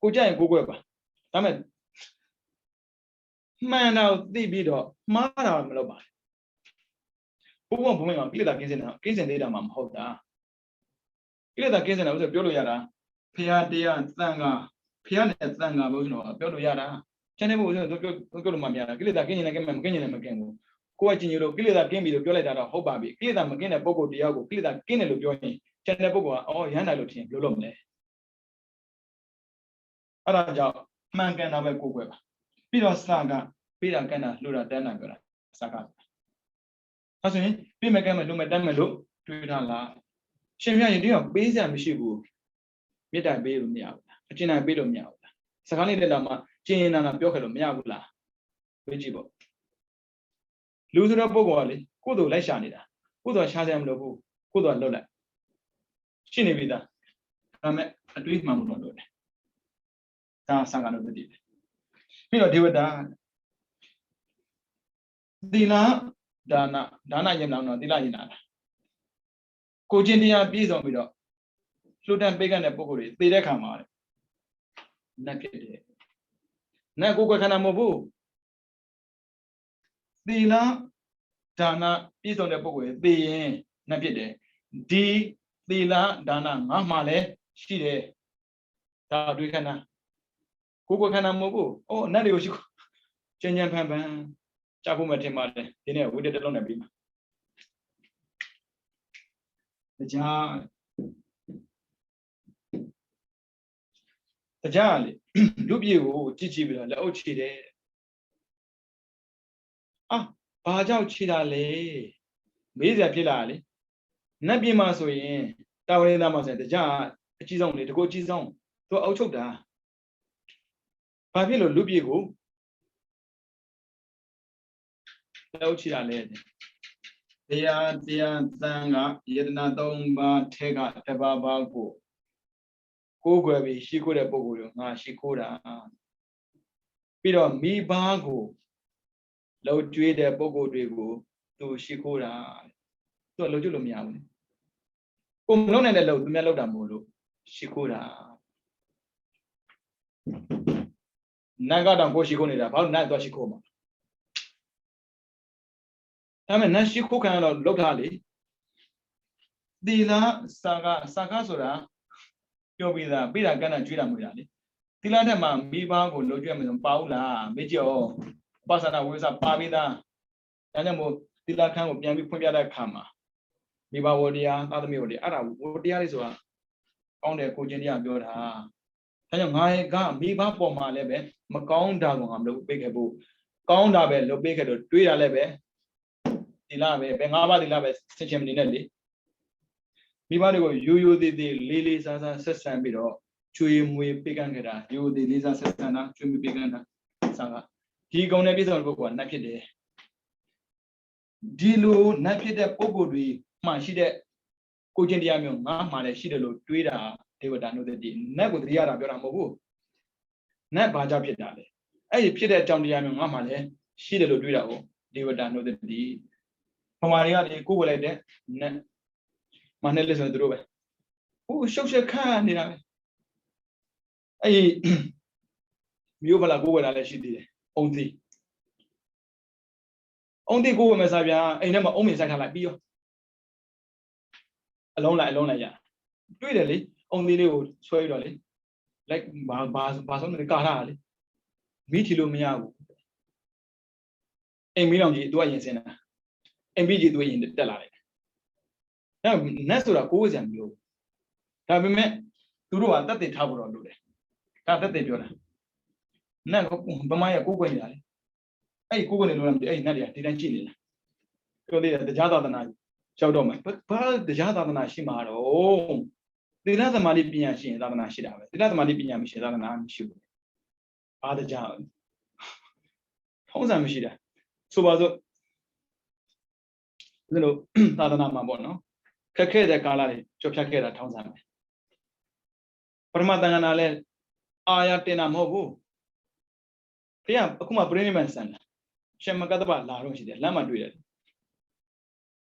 ကိုကြရင်ကိုယ်ွယ်ပါဒါမဲ့မှန်တာကိုသိပြီးတော့မှားတာမလုပ်ပါဘူးဘိုးအောင်ဘိုးမင်းကောင်ကိလေသာကင်းစင်သေးတာမှမဟုတ်တာကိလေသာကင်းစင်တာဥစဉ်ပြောလို့ရတာဖရာတရားသံဃာဖရာနဲ့သံဃာဘုရားတော်ပြောလို့ရတာကျန်တဲ့ဘုရားတို့ပြောလို့မှမရတာကိလေသာကင်းရင်လည်းကင်းမယ်မကင်းရင်လည်းမကင်းဘူးကိုယ်ကကျင်ညို့လို့ကိလေသာကင်းပြီလို့ပြောလိုက်တာတော့ဟုတ်ပါပြီကိလေသာမကင်းတဲ့ပုဂ္ဂိုလ်တရားကိုကိလေသာကင်းတယ်လို့ပြောရင်ကျန်တဲ့ပုဂ္ဂိုလ်ကအော်ရမ်းတယ်လို့ထင်ဘယ်လိုလုပ်မလဲအဲ့ဒါကြောင့်မှန်ကန်တာပဲကိုယ်ွယ်ပါပြီးတော့စာကပေးတာကန့်တာလှူတာတန်းတာပြောတာစာကအဲဆိုရင်ပေးမယ်ကန့်မယ်လှူမယ်တန်းမယ်လို့တွေးထားလားရှင်မြတ်ရင်တရားပေးစရာမရှိဘူးမေတ္တာပေးလို့မရဘူးလားအကျဉ်းတိုင်းပေးလို့မရဘူးလားစကားလေးတက်လာမှကျင်းရင်နာပြောခဲ့လို့မရဘူးလားတွေးကြည့်ပေါ့လူဆိုတဲ့ပုဂ္ဂိုလ်ကလေကိုယ်တို့လိုက်ရှာနေတာကိုယ်တို့ရှာစရာမလိုဘူးကိုယ်တို့လွတ်လိုက်ရှင်းနေပြီသားဒါမဲ့အတွေးမှန်မှုတော့လွတ်တယ်ဒါစံကတော့တတိပဲပြီးတော့ဒေဝတာသီလဒါနယမနာတော့သီလယနာတာကိုချင်းတရားပြည့်စုံပြီးတော့လှူဒန်းပေးကတဲ့ပုဂ္ဂိုလ်တွေသိတဲ့ခါမှာနတ်ဖြစ်တယ်နတ်ကိုယ်ခန္ဓာမဟုတ်ဘူးသီလဒါနပြည့်စုံတဲ့ပုဂ္ဂိုလ်တွေသိရင်နတ်ဖြစ်တယ်ဒီသီလဒါနငါမှလည်းရှိတယ်ဒါတွေခန္ဓာကိုယ်ခန္ဓာမဟုတ်ဘူးအော်နတ်တွေကိုရှိကျန်ဖန်ကြာဖို့မထင်ပါတယ်ဒီနေ့ဝိတ္တတစ်လုံးနဲ့ပြီးမှာတရားလေလူပြေကိုကြည့်ပြီးတော့လက်အုပ်ချီတယ်ဘာကြောင့်ချီတာလဲမေးစရာဖြစ်လာလေနတ်ပြည်မှာဆိုရင်တာဝရင်းသားမှာဆိုရင်တရားအကြီးဆုံးလေတကူအကြီးဆုံးသူအုပ်ချုပ်တာဘာဖြစ်လို့လူပြေကိုလက်အုပ်ချီတာလဲတရားသံဃာယတနာ၃ပါးထဲကတစ်ပါးပါးကိုယ်ွယ်ပြီးရှိခိုးတဲ့ပုဂ္ဂိုလ်ရောငါရှိခိုးတာပြီးတော့မိဘကို lâu truy để bố cô truy của tu sĩ cô ra tu lâu chút lùm nhau cùng lâu này là lâu tụi mình lâu đàm mồ lâu sĩ cô ra nàng có đàm cô sĩ cô này là bảo nàng tu sĩ cô mà thế mà nàng sĩ cô cái nào lâu thà đi đi là saga số ra cho bây giờ cái này truy làm người đi đi là thế mà mi ba của lâu chuyện mình bảo là mấy chiều ba sa nào với sa ba bây giờ anh em một đi là khang một nhà bị phun ra đại khám mà mi ba vô đi à tao mi vô đi à đâu vô đi à đi rồi con để cô chuyện đi à biểu ra anh em ngay cả mi ba bỏ mà lấy về mà con đào của हम लोग biết cái bu con đào về lúc biết cái đó truy ra lấy về đi là về ngã ba đi là về sẽ xem đi này đi mi ba này có yu đi li sa set sang bị đó chui mui biết cái đó yu đi li sa set sang na chui mui biết cái đó sang đi con này biết rồi có quan nãy cái đấy đi lu nãy cái đấy bố cô đi mà chỉ đấy cô chuyện đi à miếng ngã mà đấy chỉ đấy lu truy ra thì vào đàn nó đi nãy cô đi à ra biểu làm 뭐고 nãy bà cha biết đấy ấy biết đấy trong đi à miếng ngã mà đấy chỉ đấy lu truy ra cô đi vào đàn nó đi mà đi à đi cô vào đấy nãy mà nãy lấy xong rồi vậy cô sốc sẽ khá đi ra ấy miêu vào là cô vào đấy chỉ đi ông đi cô mà sao vậy ấy nếu mà ông mình sai thằng lại biết alone lại vậy truy đấy đi ông đi đều xoay rồi đi like bà xong rồi cả ra đi mỹ thì luôn nhau em mỹ lòng gì tôi nhìn xem nào em biết gì tôi nhìn được lại nãy số là cố giảm nhiều tại vì mẹ tôi đâu ăn tết thì thao rồi đấy cả tết thì rồi nãy có bà mai cố quên rồi ấy cố quên rồi làm gì ấy nãy đi đang chi này cái này là giá tao này cháu đâu mà bà giá tao này xí mà rồi đi ra tao mà đi biển xí tao này xí đâu đi ra tao mà đi biển xí tao này xí bà được giá thông常မရှိတယ်ဆိုပါစို့ဒီလိုသာသနာမှာပေါ့နော်ခက်ခဲတဲ့ကာလတွေကြော်ဖြတ်ခဲ့တာထောင်းစားမယ်ပရမတန်ခါနာလဲအာရတင်တာမဟုတ်ဘူးဖေကအခုမှပရိနိဗ္ဗာန်ဆန်တယ်ရှင်မကတ္တပလာတော့ရှိတယ်လမ်းမှာတွေ့တယ်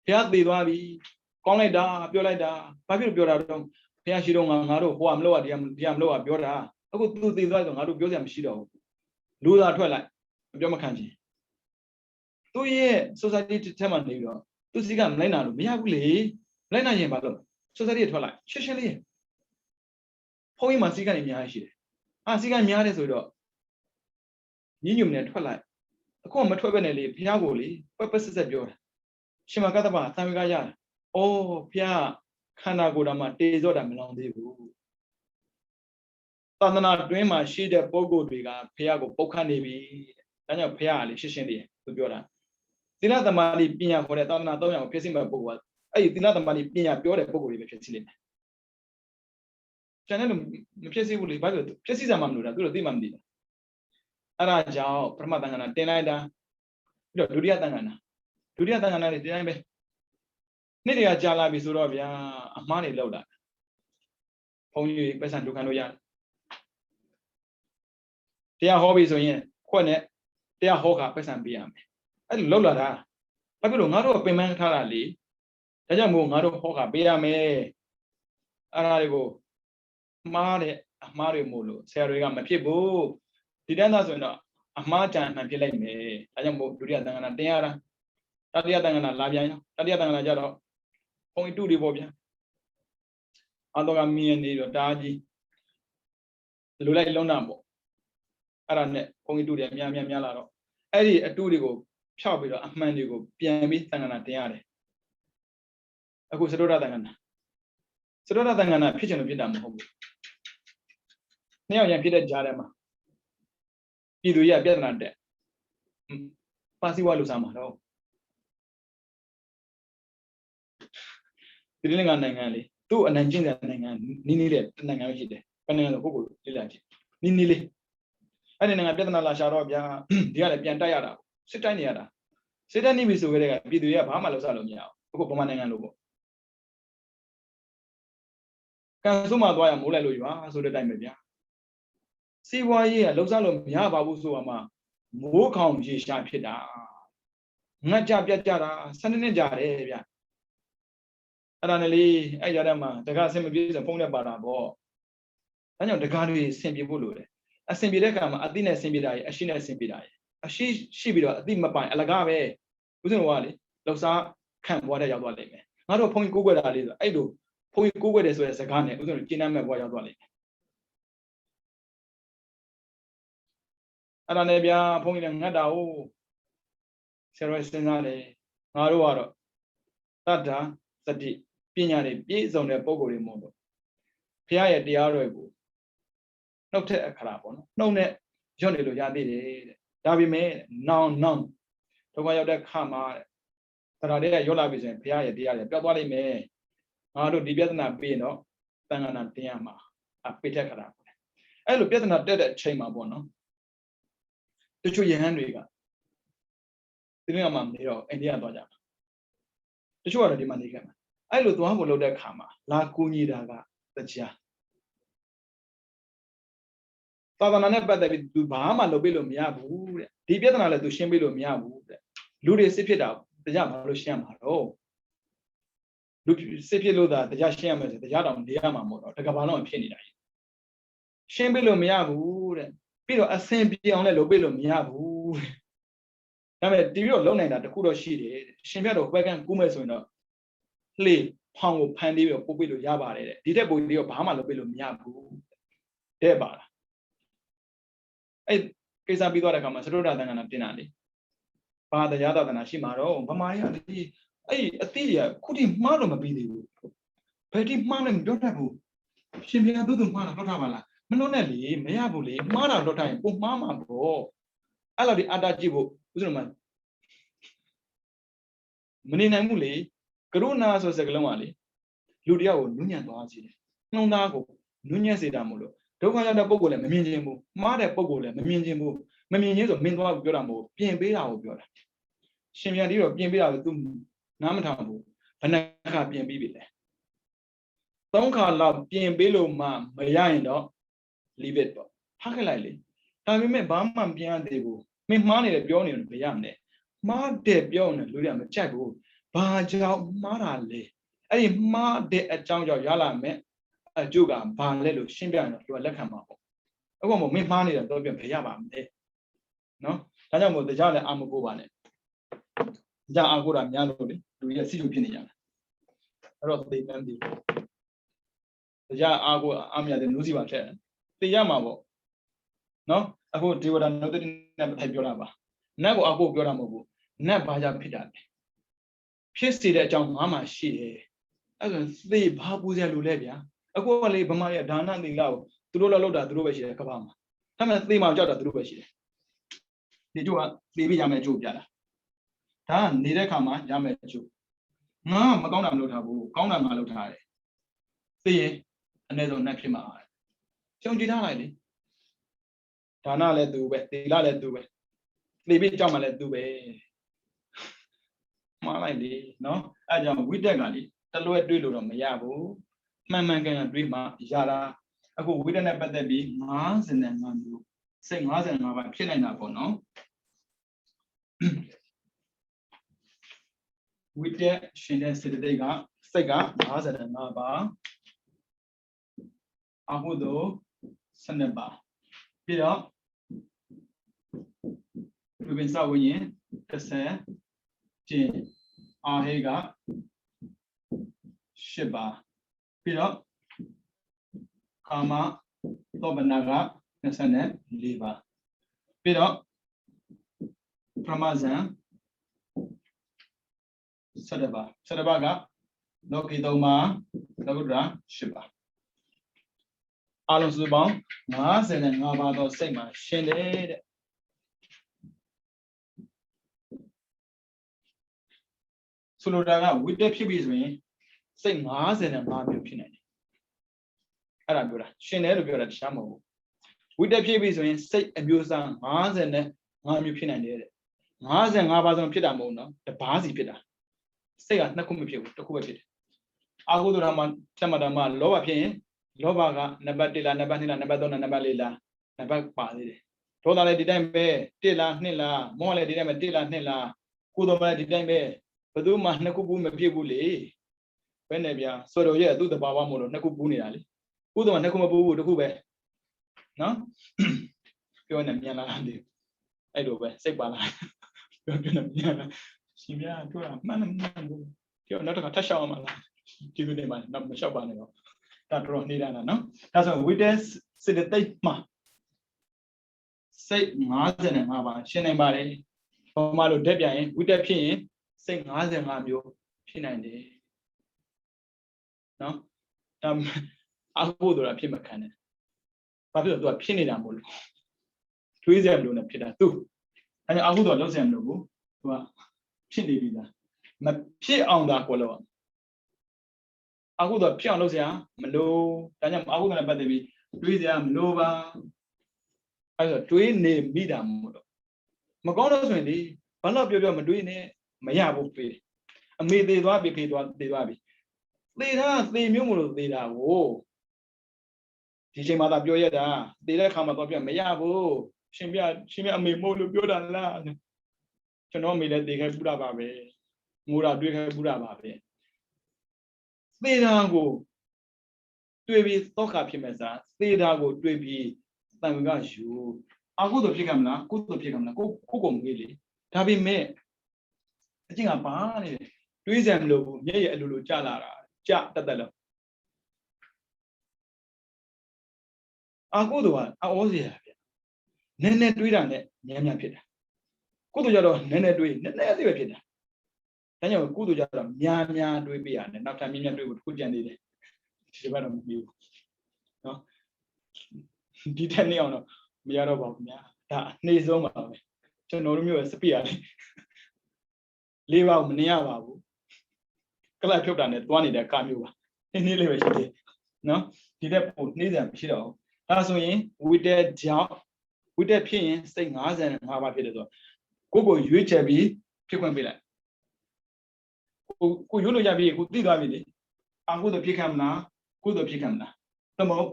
ဖေကသေသွားပြီကောင်းလိုက်တာပြောလိုက်တာဘာဖြစ်လို့ပြောတာတော့ဖေကရှိတော့ငါတို့ဟိုကမလို့ကဒီကမလို့ကပြောတာအခုသူသေသွားဆိုငါတို့ပြောစရာမရှိတော့ဘူးလူသာထွက်လိုက်ပြောမခံချင်သူရဲ့ society ထဲမှာနေပြီးတော့သူစီကမလိုက်နာလို့မရဘူးလေမလိုက်နာရင်ဘာလို့ society ထွက်လိုက်ရှင်းရှင်းလေးဖုန်းကြီးမှာစီကနေအများကြီးရှိတယ်စီကများတယ်ဆိုတော့ညညုံနဲ့ထွက်လိုက်အခုမထွက်ပဲနဲ့လေဘုရားကိုလေပပဆက်ပြောတာရှင်မကတ္တပသံဝေကရတာအော်ဘုရားခန္ဓာကိုယ်တော်မှာတေဇောတာမလောင်သေးဘူးသာသနာတွင်းမှာရှိတဲ့ပုဂ္ဂိုလ်တွေကဘုရားကိုပုတ်ခတ်နေပြီဒါကြောင့်ဘုရားကလေရှင်းရှင်းလေးသူပြောတာသီလသမာဓိပညာခေါ်တဲ့သာသနာ၃យ៉ាងကိုဖြစ်စီမဲ့ပုဂ္ဂိုလ်ကအဲ့ဒီသီလသမာဓိပညာပြောတဲ့ပုဂ္ဂိုလ်တွေပဲဖြစ်စီလိမ့်မယ်ကျန်တဲ့လူမဖြစ်စီဘူးလေဘာလို့ဖြစ်စီစမှမလို့တာသူတို့သိမှမသိတာအဲ့ဒါကြောင့်ပရမတန်ခါနာတင်လိုက်တာပြီးတော့ဒုတိယတန်ခါနာတွေတင်တိုင်းပဲနေ့တွေကကြာလာပြီဆိုတော့ဗျာအမှားတွေလောက်လာဘုန်းကြီးပတ်စံဒုက္ခလို့ရတယ်တရားဟောပြီဆိုရင်ခွက်နဲ့တရားဟောခါပတ်စံပေးရမယ်အဲ့လိုလောက်လာတာဘာဖြစ်လို့ငါတို့ပင်ပန်းထားတာလေဒါကြောင့်မို့ငါတို့ဟောခါပေးရမယ်အဲ့ဒါတွေကိုမှားတဲ့အမှားတွေမို့လို့ဆရာတွေကမဖြစ်ဘူးဒီတန်းသားဆိုရင်တော့အမှားကြံမှန်ဖြစ်လိုက်မယ်ဒါကြောင့်မို့ဒုတိယတန်ခါနာတင်ရတာတတိယတန်ခါနာလာပြန်ရောတတိယတန်ခါနာကြတော့ဘုန်းကြီးတူတွေပေါ့ဗျာအတော့ကမြင်နေတော့တားကြီးလူလိုက်လုံးတာပေါ့အဲ့ဒါနဲ့ဘုန်းကြီးတူတွေများလာတော့အဲ့ဒီအတူတွေကိုဖြောက်ပြီးတော့အမှန်တွေကိုပြန်ပြီးတန်ခါနာတင်ရတယ်အခုစတုဒ္ဒတန်ခါနာဖြစ်ချင်လို့ဖြစ်တာမဟုတ်ဘူးနှစ်ယောက်ရန်ဖြစ်တဲ့ကြားထဲမှာပြည်သူရဲ့ပြဿနာတက်ပါစီဝါလူစားမှာတော့ဒီလင်္ကာနိုင်ငံလေသူ့အနိုင်ကျင့်တဲ့နိုင်ငံနီးတဲ့နိုင်ငံပဲရှိတယ်ဘယ်နိုင်ငံလို့ပုဂ္ဂိုလ်လေးလာကြည့်နီးလေးအဲ့ဒီနိုင်ငံပြဿနာလာရှာတော့ဗျာဒီကလည်းပြန်တိုက်ရတာစစ်တိုက်နေရတာစစ်တိုက်နေပြီဆိုကြတဲ့ကပြည်သူရဲ့ဘာမှလုပ်စားလို့မရဘူးအခုဗမာနိုင်ငံလို့ပေါ့ကန်စုမှသွားရမိုးလိုက်လို့ရွာဆိုတဲ့အတိုင်းပဲဗျာစီးပွားရေးကလှုပ်ရှားလို့မရပါဘူးဆိုမှမိုးခေါင်ရေရှာဖြစ်တာ ngajja piajara sanne jare bia adaneli ai jara ma daga sin mပြေso phone နဲ့ပါတာပေါ့ဒါကြောင့်တကားတွေဆင်ပြေဖို့လိုတယ်အဆင်ပြေတဲ့အခါမှာအသိနဲ့ဆင်ပြေတာရဲ့အရှိနဲ့ဆင်ပြေတာရဲ့အရှိရှိပြီးတော့အသိမပိုင်အလကားပဲဦးဇင်းတော်ကလေလောက်စားခံဘွားတဲ့ရောက်သွားလိမ့်မယ်ငါတို့ဘုန်းကြီးကိုးကွယ်တာလေးဆိုအဲ့လိုဘုန်းကြီးကိုးကွယ်တယ်ဆိုတဲ့စကားနဲ့ဦးဇင်းတို့ကျင့်တတ်မဲ့ဘွားရောက်သွားလိမ့်မယ်အဲ့ဒါနဲ့ဗျာဘုန်းကြီးလည်းငတ်တာဟုတ်ဆရာတော်စဉ်းစားတယ်ငါတို့ကတော့တတ္တာစတိပညာတွေပြည့်စုံတဲ့ပုံကိုယ်တွေမဟုတ်တော့ဘုရားရဲ့တရားတော်ကိုနှုတ်ထက်အခါပေါ့နော်နှုတ်နဲ့ရွတ်နေလို့ရသေးတယ်တဲ့ဒါပေမဲ့နောင်ဒုက္ခရောက်တဲ့ခါမှာတရားတွေကရွတ်လာပြီဆိုရင်ဘုရားရဲ့တရားတွေပျောက်သွားလိမ့်မယ်ငါတို့ဒီပြဿနာပြီးရင်တော့တန်ခါနာတင်ရမှာပိဋကခါအဲ့လိုပြဿနာတက်တဲ့အချိန်မှာပေါ့နော်တချို့ယဟန်တွေကဒီနေ့မှမနေတော့အိန္ဒိယသွားကြတာတချို့ကတော့ဒီမှာနေခဲ့မှာအဲ့လိုသွားဖို့လုပ်တဲ့ခါမှာလာကူညီတာကတရားသာသနာနဲ့ပတ်သက်ပြီးသူဘာမှလုပ်ပေးလို့မရဘူးတဲ့ဒီပြဿနာလည်းသူရှင်းပေးလို့မရဘူးတဲ့လူတွေစစ်ဖြစ်တာတရားဘာလို့ရှင်းရမှာတော့လူစစ်ဖြစ်လို့သာတရားရှင်းရမယ်ဆိုတရားတော်နေရမှာမဟုတ်တော့တကဘာလုံးဖြစ်နေတာရှင်းပေးလို့မရဘူးတဲ့ပြီးတော့အဆင်ပြေအောင်လည်းလုပ်ပေးလို့မရဘူးတဲ့ဒါပေမဲ့ဒီပြီးတော့လုံနိုင်တာတခုတော့ရှိတယ်ရှင်ပြတော့ဘက်ကကူးမဲ့ဆိုရင်တော့လှေဖောင်ကိုဖန်ပြီးတော့ပို့ပေးလို့ရပါတယ်တဲ့ဒီတဲ့ပုံလေးတော့ဘာမှလုပ်ပေးလို့မရဘူးတဲ့ပါလားအဲ့ကိစ္စပြီးသွားတဲ့အခါမှာသရုပ်ဒသံဃာနာတင်တာလေဘာတရားသာသနာရှိမှာတော့ဗမာရလေအဲ့အတိရခုထိမှားတော့မပြီးသေးဘူးဘယ်တိမှားလဲမပြောတတ်ဘူးရှင်ပြသူမှားတာတော့ထားပါလားမလို့နဲ့လေမရဘူးလေမှားတာတော့ထားရင်ပုံမှားမှာပေါ့အဲ့လိုဒီအတားကြည့်ဖို့ဥစ္စာမှမနေနိုင်ဘူးလေကရုဏာဆိုစကားလုံးကလေလူတယောက်ကိုနုညံ့သွားစေတယ်နှုံသားကိုနုညံ့စေတာမို့လို့ဒုက္ခရောက်တဲ့ပုံကိုလည်းမမြင်ခြင်းဘူးမှားတဲ့ပုံကိုလည်းမမြင်ခြင်းဘူးမမြင်ခြင်းဆိုမင်းသွားကိုပြောတာမဟုတ်ပြင်ပေးတာကိုပြောတာရှင်ပြန်ပြီးတော့ပြင်ပေးတာကို तू နားမထောင်ဘူးဘယ်နှခါပြင်ပြီးပြီလဲ3ခါလောက်ပြင်ပေးလို့မှမရရင်တော့ leave it ပေါ့ထားခဲ့လိုက်လေဒါပေမဲ့ဘာမှမပြင်ရသေးဘူးမင်းမှားနေတယ်ပြောနေတယ်ဘယ်ရမလဲမှားတယ်ပြောနေလူတွေကမကြိုက်ဘူးဘာကြောင့်မှားတာလဲအဲ့ဒီမှားတဲ့အကြောင်းကြောင့်ရလာမယ်အကျိုးကဘာလဲလို့ရှင်းပြရင်တော့သူကလက်ခံမှာပေါ့အခုမှမင်းမှားနေတယ်တော့ပြန်ဘယ်ရပါမလဲနော်ဒါကြောင့်မို့တရားလည်းအာမကိုပါနဲ့တရားအာကိုတာများလို့လေလူကြီးအစီအကျဖြစ်နေကြတာအဲ့တော့သိပန်းပြီတရားအာကိုအာမြတဲ့နုစီပါထက်သိရမှာပေါ့နော်အခုဒီဝဒနုတ္တိနဲ့ထိုင်ပြောတာပါနတ်ကိုအာကိုပြောတာမဟုတ်ဘူးနတ်ဘာကြောင့်ဖြစ်တာလဲဖြစ်စေတဲ့အကြောင်းငါမှရှိတယ်အဲ့ဒါသိဘာပူစရာလိုလဲဗျာအခုကလေဗမာရဲ့ဒါနသီလကိုသူတို့လောက်တာသူတို့ပဲရှိတယ်ကဘာမှာဒါမှသိမှကြောက်တာသူတို့ပဲရှိတယ်ဒီကျိုးကသိပြီးရမယ်အကျိုးပြတာဒါကနေတဲ့ခါမှာရမယ်အကျိုးငါမကောင်းတာမလုပ်ထားဘူးကောင်းတာမှလုပ်ထားတယ်သိရင်အနည်းဆုံးနှက်ဖြစ်မှာကြုံကြည်ထားလိုက်လေဒါနလည်းသူပဲသီလလည်းသူပဲသိပြီးကြောက်မှလည်းသူပဲမှားလိုက်လေနော်အဲကြောင့်ဝိတက်ကလေတလွဲတွေးလို့တော့မရဘူးမှန်မှန်ကန်ကန်တွေးမှရတာအခုဝိတက်နဲ့ပတ်သက်ပြီး55မျိုးစိတ်55ပါးဖြစ်နိုင်တာပေါ့နော်ဝိတက်ရှင်တဲ့စေတသိက်ကစိတ်က55ပါးအဟုသော12ပါးပြီးတော့ဝိပင်္စဝိညာဉ်30ကျင်အာဟေက10ပါးပြီးတော့ကာမသောဘနာက24ပါးပြီးတော့ပရမဇန်17ပါး17ပါးကလောကီ3ပါးလောကုတ္တရာ10ပါးအလုံးစုပေါင်း55ပါးသောစိတ်မှာရှင်တယ်တဲ့ဆိုလိုတာကဝိတက်ဖြစ်ပြီဆိုရင်စိတ်55မျိုးဖြစ်နိုင်တယ်အဲ့ဒါပြောတာရှင်တယ်လို့ပြောတာတခြားမဟုတ်ဘူးဝိတက်ဖြစ်ပြီဆိုရင်စိတ်အမျိုးအစား55မျိုးဖြစ်နိုင်တယ်တဲ့55ပါးဆုံးဖြစ်တာမဟုတ်နော်တပါးစီဖြစ်တာစိတ်ကနှစ်ခုမဖြစ်ဘူးတစ်ခုပဲဖြစ်တယ်အာဟုသောဓမ္မဆက်မှတ်ဓမ္မလောဘဖြစ်ရင်လောဘကနံပါတ်1လားနံပါတ်2လားနံပါတ်3လားနံပါတ်4လားနံပါတ်ပါသေးတယ်ဒေါသလည်းဒီတိုင်းပဲ1လား2လားမောဟလည်းဒီတိုင်းပဲ1လား2လား ကိုတော်မဒီတိုင်းပဲဘယ်သူမှနှစ်ခုဘူးမဖြစ်ဘူးလေဘယ်နဲ့ဗျာဆွတော်ရဲ့သူ့တဘာဝမို့လို့နှစ်ခုဘူးနေတာလေကိုတော်ကနှစ်ခုမဘူးဘူးတစ်ခုပဲနော်ပြောနေမြန်လာတယ်အဲ့လိုပဲစိတ်ပါလာပြောနေမြန်လာရှင်ဗျာပြောတာမှန်တယ်ပြောနောက်တစ်ခါထပ်ရှောက်အောင်မလားကျေးဇူးတင်ပါတယ်နောက်မလျှောက်ပါနဲ့တော့ဒါတော့နေတာနော်ဒါဆိုဝိတက်စေတသိက်မှာစိတ်55ပါရှင်းနိုင်ပါတယ်ဘာမှလို့တက်ပြန်ရင်ဝိတက်ဖြစ်ရင်စိတ်55မျိုးဖြစ်နိုင်တယ်နော်ဒါအဖို့ဆိုတာဖြစ်မခံနဲ့ဘာဖြစ်လို့သူကဖြစ်နေတာမို့လို့တွေးစရာမလိုနဲ့ဖြစ်တာသူအဲအဖို့တော့လုံးစရာမလိုဘူးသူကဖြစ်နေပြီလားမဖြစ်အောင်သာကိုလို့အခုတော့ဖြစ်အောင်လုပ်စရာမလိုဒါကြောင့်အခုကလည်းပတ်သက်ပြီးတွေးစရာမလိုပါအဲဆိုတွေးနေမိတာမို့တော့မကောင်းတော့ဆိုရင်ဒီဘာလို့ပြောမတွေးနဲ့မရဘူးပြေးအမေသေးသွားပြီဖေးသွားသေးသွားပြီသေတာသေမျိုးမလို့သေတာကိုဒီချိန်မှာသာပြောရတာသေတဲ့ခါမှာတော့ပြမရဘူးရှင်ပြအမေမို့လို့ပြောတာလားကျွန်တော်အမေလည်းသေခဲ့ပူတာပါပဲငိုတာတွေးခဲ့ပူတာပါပဲသေတာကိုတွေးပြီးသောခဖြစ်မဲ့စားသေတာကိုတွေးပြီးတန်ကယူအခုတော့ဖြစ်ကမလားကုသိုလ်ဖြစ်ကမလားကိုမကြီးလေဒါပေမဲ့အကျင့်ကပါနေတယ်တွေးစံမလို့ဘူးမျက်ရည်အလိုလိုကျလာတာကြတက်တက်လို့အခုတော့အောစရာဗျနည်းနည်းတွေးတာနဲ့များများဖြစ်တာကုသိုလ်ကြတော့နည်းနည်းတွေးနည်းနည်းသေးပဲဖြစ်တာဒါကြောင့်ကုသိုလ်ကြတော့များများတွေးပြရတယ်နောက်ထပ်များများတွေးဖို့တစ်ခုကြံနေတယ်ဒီဘက်တော့မပြီးဘူးနော်ဒီတက်နေအောင်တော့မရတော့ပါဘူးများဒါနှိမ့်ဆုံးပါပဲကျွန်တော်တို့မျိုးစပီရတယ်လေးပါမနေရပါဘူးကလပ်ဖြုတ်တာနဲ့တွားနေတဲ့ကာမျိုးပါနှင်းလေးပဲရှိသေးနော်ဒီတက်ပို့နှိမ့်စံမရှိတော့ဘူးဒါဆိုရင်ဝိတက်ကြောင့်ဝိတက်ဖြစ်ရင်စိတ်55ပါဖြစ်တယ်ဆိုတော့ကိုရွေးချယ်ပြီးဖြစ်ခွင့်ပေးလိုက်ကိုရွေးလို့ရပြီကိုသိသွားပြီလေအခုတော့ဖြစ်ခံမလားကုသိုလ်ဖြစ်ခံမလားသမုတ်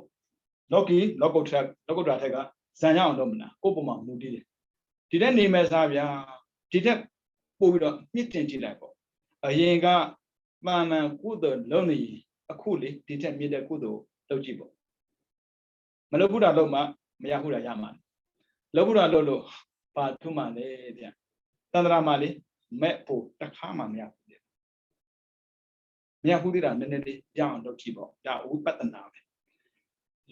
လောကုတ်ထက်ကဇံရအောင်လုပ်မလားကိုပုံမှာမူတည်တယ်ဒီတက်နေမဲ့စားဗျာဒီတက်ပို့ပြီးတော့မြင့်တင်ကြည့်လိုက်ပေါ့အရင်ကမှန်ကုသိုလ်လုပ်နေအခုလေဒီတက်မြင့်တဲ့ကုသိုလ်လုပ်ကြည့်ပေါ့မလုပ်ဘူးတာလုပ်မှမရဘူးတာရမှာလုပ်ဘူးတာလုပ်လို့ဘာထုမှလဲဗျတန္တရာမှာလေမဲ့ဖို့တခါမှမရဘူးလေမရဘူးသေးတာနည်းနည်းလေးရအောင်လုပ်ကြည့်ပေါ့ဒါဝိပဿနာပဲ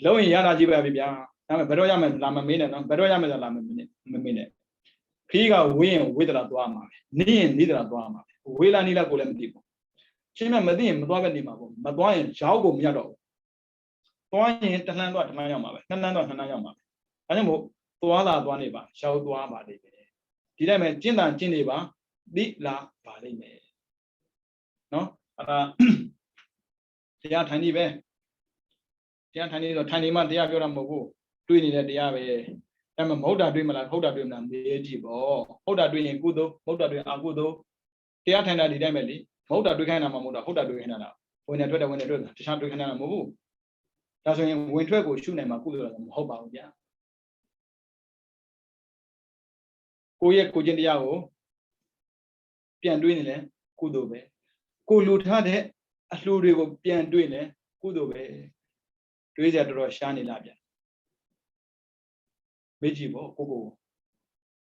လုံးရင်ရတာကြည့်ပါပြီဗျာဒါပေမဲ့ဘယ်တော့ရမယ်လာမမင်းနဲ့နော်ဘယ်တော့ရမယ်လာမမင်းနဲ့ခီးကဝင်းရင်ဝေးတလာသွားမှာပဲနေရင်နေတလာသွားမှာပဲဝေးလာနေလာကိုလည်းမသိဘူးချင်းမဲ့မသိရင်မသွားပဲနေမှာပေါ့မသွားရင်ရောက်ကိုမရတော့ဘူးသွားရင်တလှမ်းသွားတလှမ်းရောက်မှာပဲနှစ်လှမ်းသွားနှစ်လှမ်းရောက်မှာပဲဒါကြောင့်မို့သွားလာသွားနေပါရောက်သွားပါလိမ့်မယ်ဒီတိုင်းမဲ့ကျင့်တာကျင့်နေပါသိလာပါလိမ့်မယ်နော်တရားထိုင်နေပဲတရားထိုင်နေတော့ထိုင်နေမှတရားပြောတာမဟုတ်ဘူးတွေးနေတဲ့တရားပဲဒါမှမဟုတ်တာတွေးမလားဟုတ်တာတွေးမလားမေးကြည့်ပေါ့ဟုတ်တာတွေးရင်ကုသိုလ်မဟုတ်တာတွေးအကုသိုလ်တရားထိုင်တာဒီတိုင်းပဲလေမဟုတ်တာတွေးခိုင်းတာမှမဟုတ်တာဟုတ်တာတွေးခိုင်းတာဝင်နေထွက်တယ်ဝင်နေထွက်တယ်တခြားတွေးခိုင်းတာမဟုတ်ဘူးဒါဆိုရင်ဝင်ထွက်ကိုရှုနိုင်မှာကုသိုလ်တော့မဟုတ်ပါဘူးဗျာကိုယ့်ရဲ့ကိုကျင့်တရားကိုပြန်တွေးနေလဲကုသိုလ်ပဲကိုလူထားတဲ့အလှူတွေကိုပြန်တွေးလဲကုသိုလ်ပဲတွေးစရာတော်တော်ရှားနေလားဗျမေ့ကြည့်ပေါ့ကို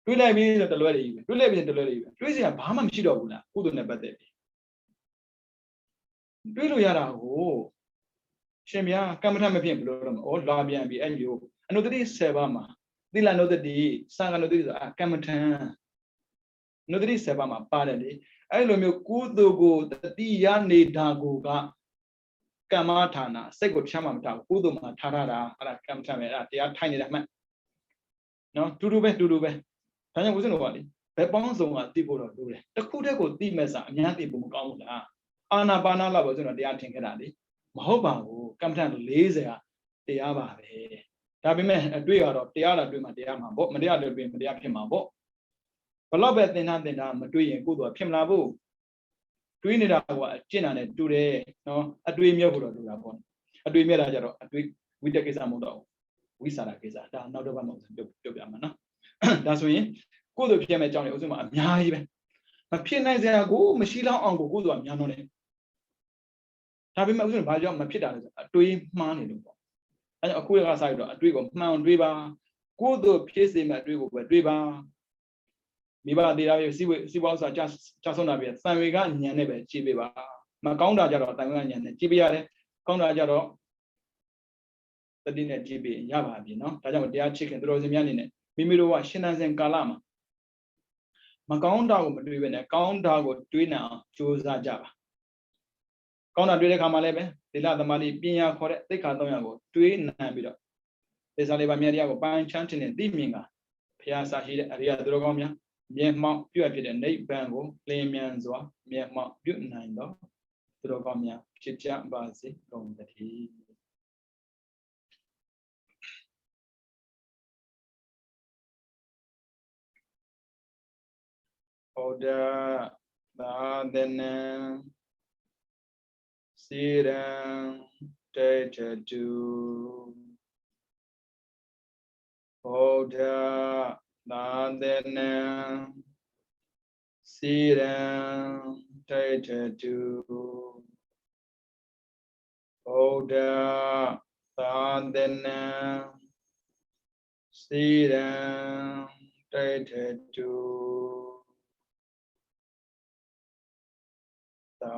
တွေးလိုက်ပြီးတော့တလွဲတွေကြီးပဲတွေးလိုက်ပြီးတလွဲတွေကြီးပဲတွေးစရာဘာမှမရှိတော့ဘူးလားကုသိုလ်နဲ့ပတ်သက်ပြီးတွေးလို့ရတာကိုရှင်ဗျာကမ္မထမဖြစ်ဘလို့တော့ဩလာပြန်ပြီအဲ့မျိုးအနုတ္တိ7ပါးမှာသီလနုတ္တိစံကနုတ္တိဆိုကမ္မထံနုတ္တိ7ပါးမှာပါတယ်လေအဲ့လိုမျိုးကုသိုလ်ကိုတတိယနေတာကိုကကမ္မဌာနစိတ်ကိုဖြမ်းမှမထားဘူးကုသိုလ်မှာထားတာအဲ့ဒါကမ္မထံပဲအဲ့ဒါတရားထိုင်နေတာမှန်နော်တူတူပဲဒါကြောင့်ဦးဇင်းတို့ကလေဘယ်ပေါင်းစုံကသိဖို့တော့လိုတယ်တခုတည်းကိုသိမဲ့စာအများသိဖို့မကောင်းဘူးလားအာနာပါနာလောက်ပဲဦးဇင်းတို့တရားထင်ခဲ့တာလေမဟုတ်ပါဘူးကမ္မထံ40ကတရားပါပဲဒါပေမဲ့အတွေ့ရတော့တရားလာတွေ့မှတရားမှာပေါ့မတရားလည်းတွေ့မတရားဖြစ်မှာပေါ့ဘလောက်ပဲသင်တာမတွေ့ရင်ကုသိုလ်ဖြစ်မလားဘူးတွေးနေတာကအကျင့်တာနဲ့တူတယ်နော်အတွေ့မြတ်ဖို့တော့တူတာပေါ့အတွေ့မြတ်တာကြတော့အတွေ့ဝိတ္တကိစ္စမဟုတ်တော့ဝိသရာကိစ္စဒါနောက်တစ်ပတ်မှပြောပြမှာနော်ဒါဆိုရင်ကုသိုလ်ဖြစ်မဲ့အကြောင်းတွေဥစ္စာမှာအများကြီးပဲ မဖြစ်နိုင်စရာကိုမရှိလောက်အောင်ကိုဆိုတာများတော့တယ်ဒါပေမဲ့ဥစဉ်ဘာကြောင့်မဖြစ်တာလဲဆိုအတွေးမှားနေလို့ပေါ့အဲကြောင့်အခုကစားရတော့အတွေးကိုမှန်တွေးပါကိုယ်တို့ဖြစ်စေမဲ့အတွေးကိုပဲတွေးပါမိဘတေးသားရဲ့စီးပွားဆိုတာကြာဆုံးတာပဲတန်ဝေကညံနဲ့ပဲကြည့်ပေးပါမကောင်းတာကြတော့တန်ဝေကညံနဲ့ကြည့်ပေးရတယ်ကောင်းတာကြတော့တတိနဲ့ကြည့်ပေးရပါပြီเนาะဒါကြောင့်တရားချစ်ခင်သူတော်စင်များအနေနဲ့မိမိတို့ကရှင်သန်စဉ်ကာလမှာမကောင်းတာကိုမတွေးဘဲနဲ့ကောင်းတာကိုတွေးနိုင်အောင်ကြိုးစားကြပါကောင်းတာတွေးတဲ့ခါမှာလည်းပဲသီလသမာဓိပညာခေါ်တဲ့သိက္ခာ၃ရပ်ကိုတွေးနိုင်ပြီးတော့သေစာလေးပါမြတ်တရားကိုပိုင်းချမ်းတင်သိမြင်ကဘုရားစာရှိတဲ့အရိယသူတော်ကောင်းများမျက်မှောက်ပြုအပ်ဖြစ်တဲ့နိဗ္ဗာန်ကိုလင်းမြန်စွာမျက်မှောက်ပြုနိုင်သောသူတော်ကောင်းများဖြစ်ကြပါစေကုန်သတည်းဩဒသာသနံစေရံတေတတုဩဒသာသနံစေရံတေတတုဩဒသာသနံစေရံတေတတုသာ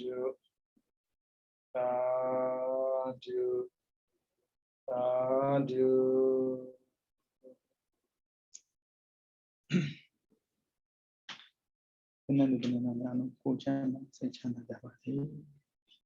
ဓုသာဓုသာဓုဘုရားလူတွေများများကိုချမ်းသာစိတ်ချမ်းသာကြပါစေ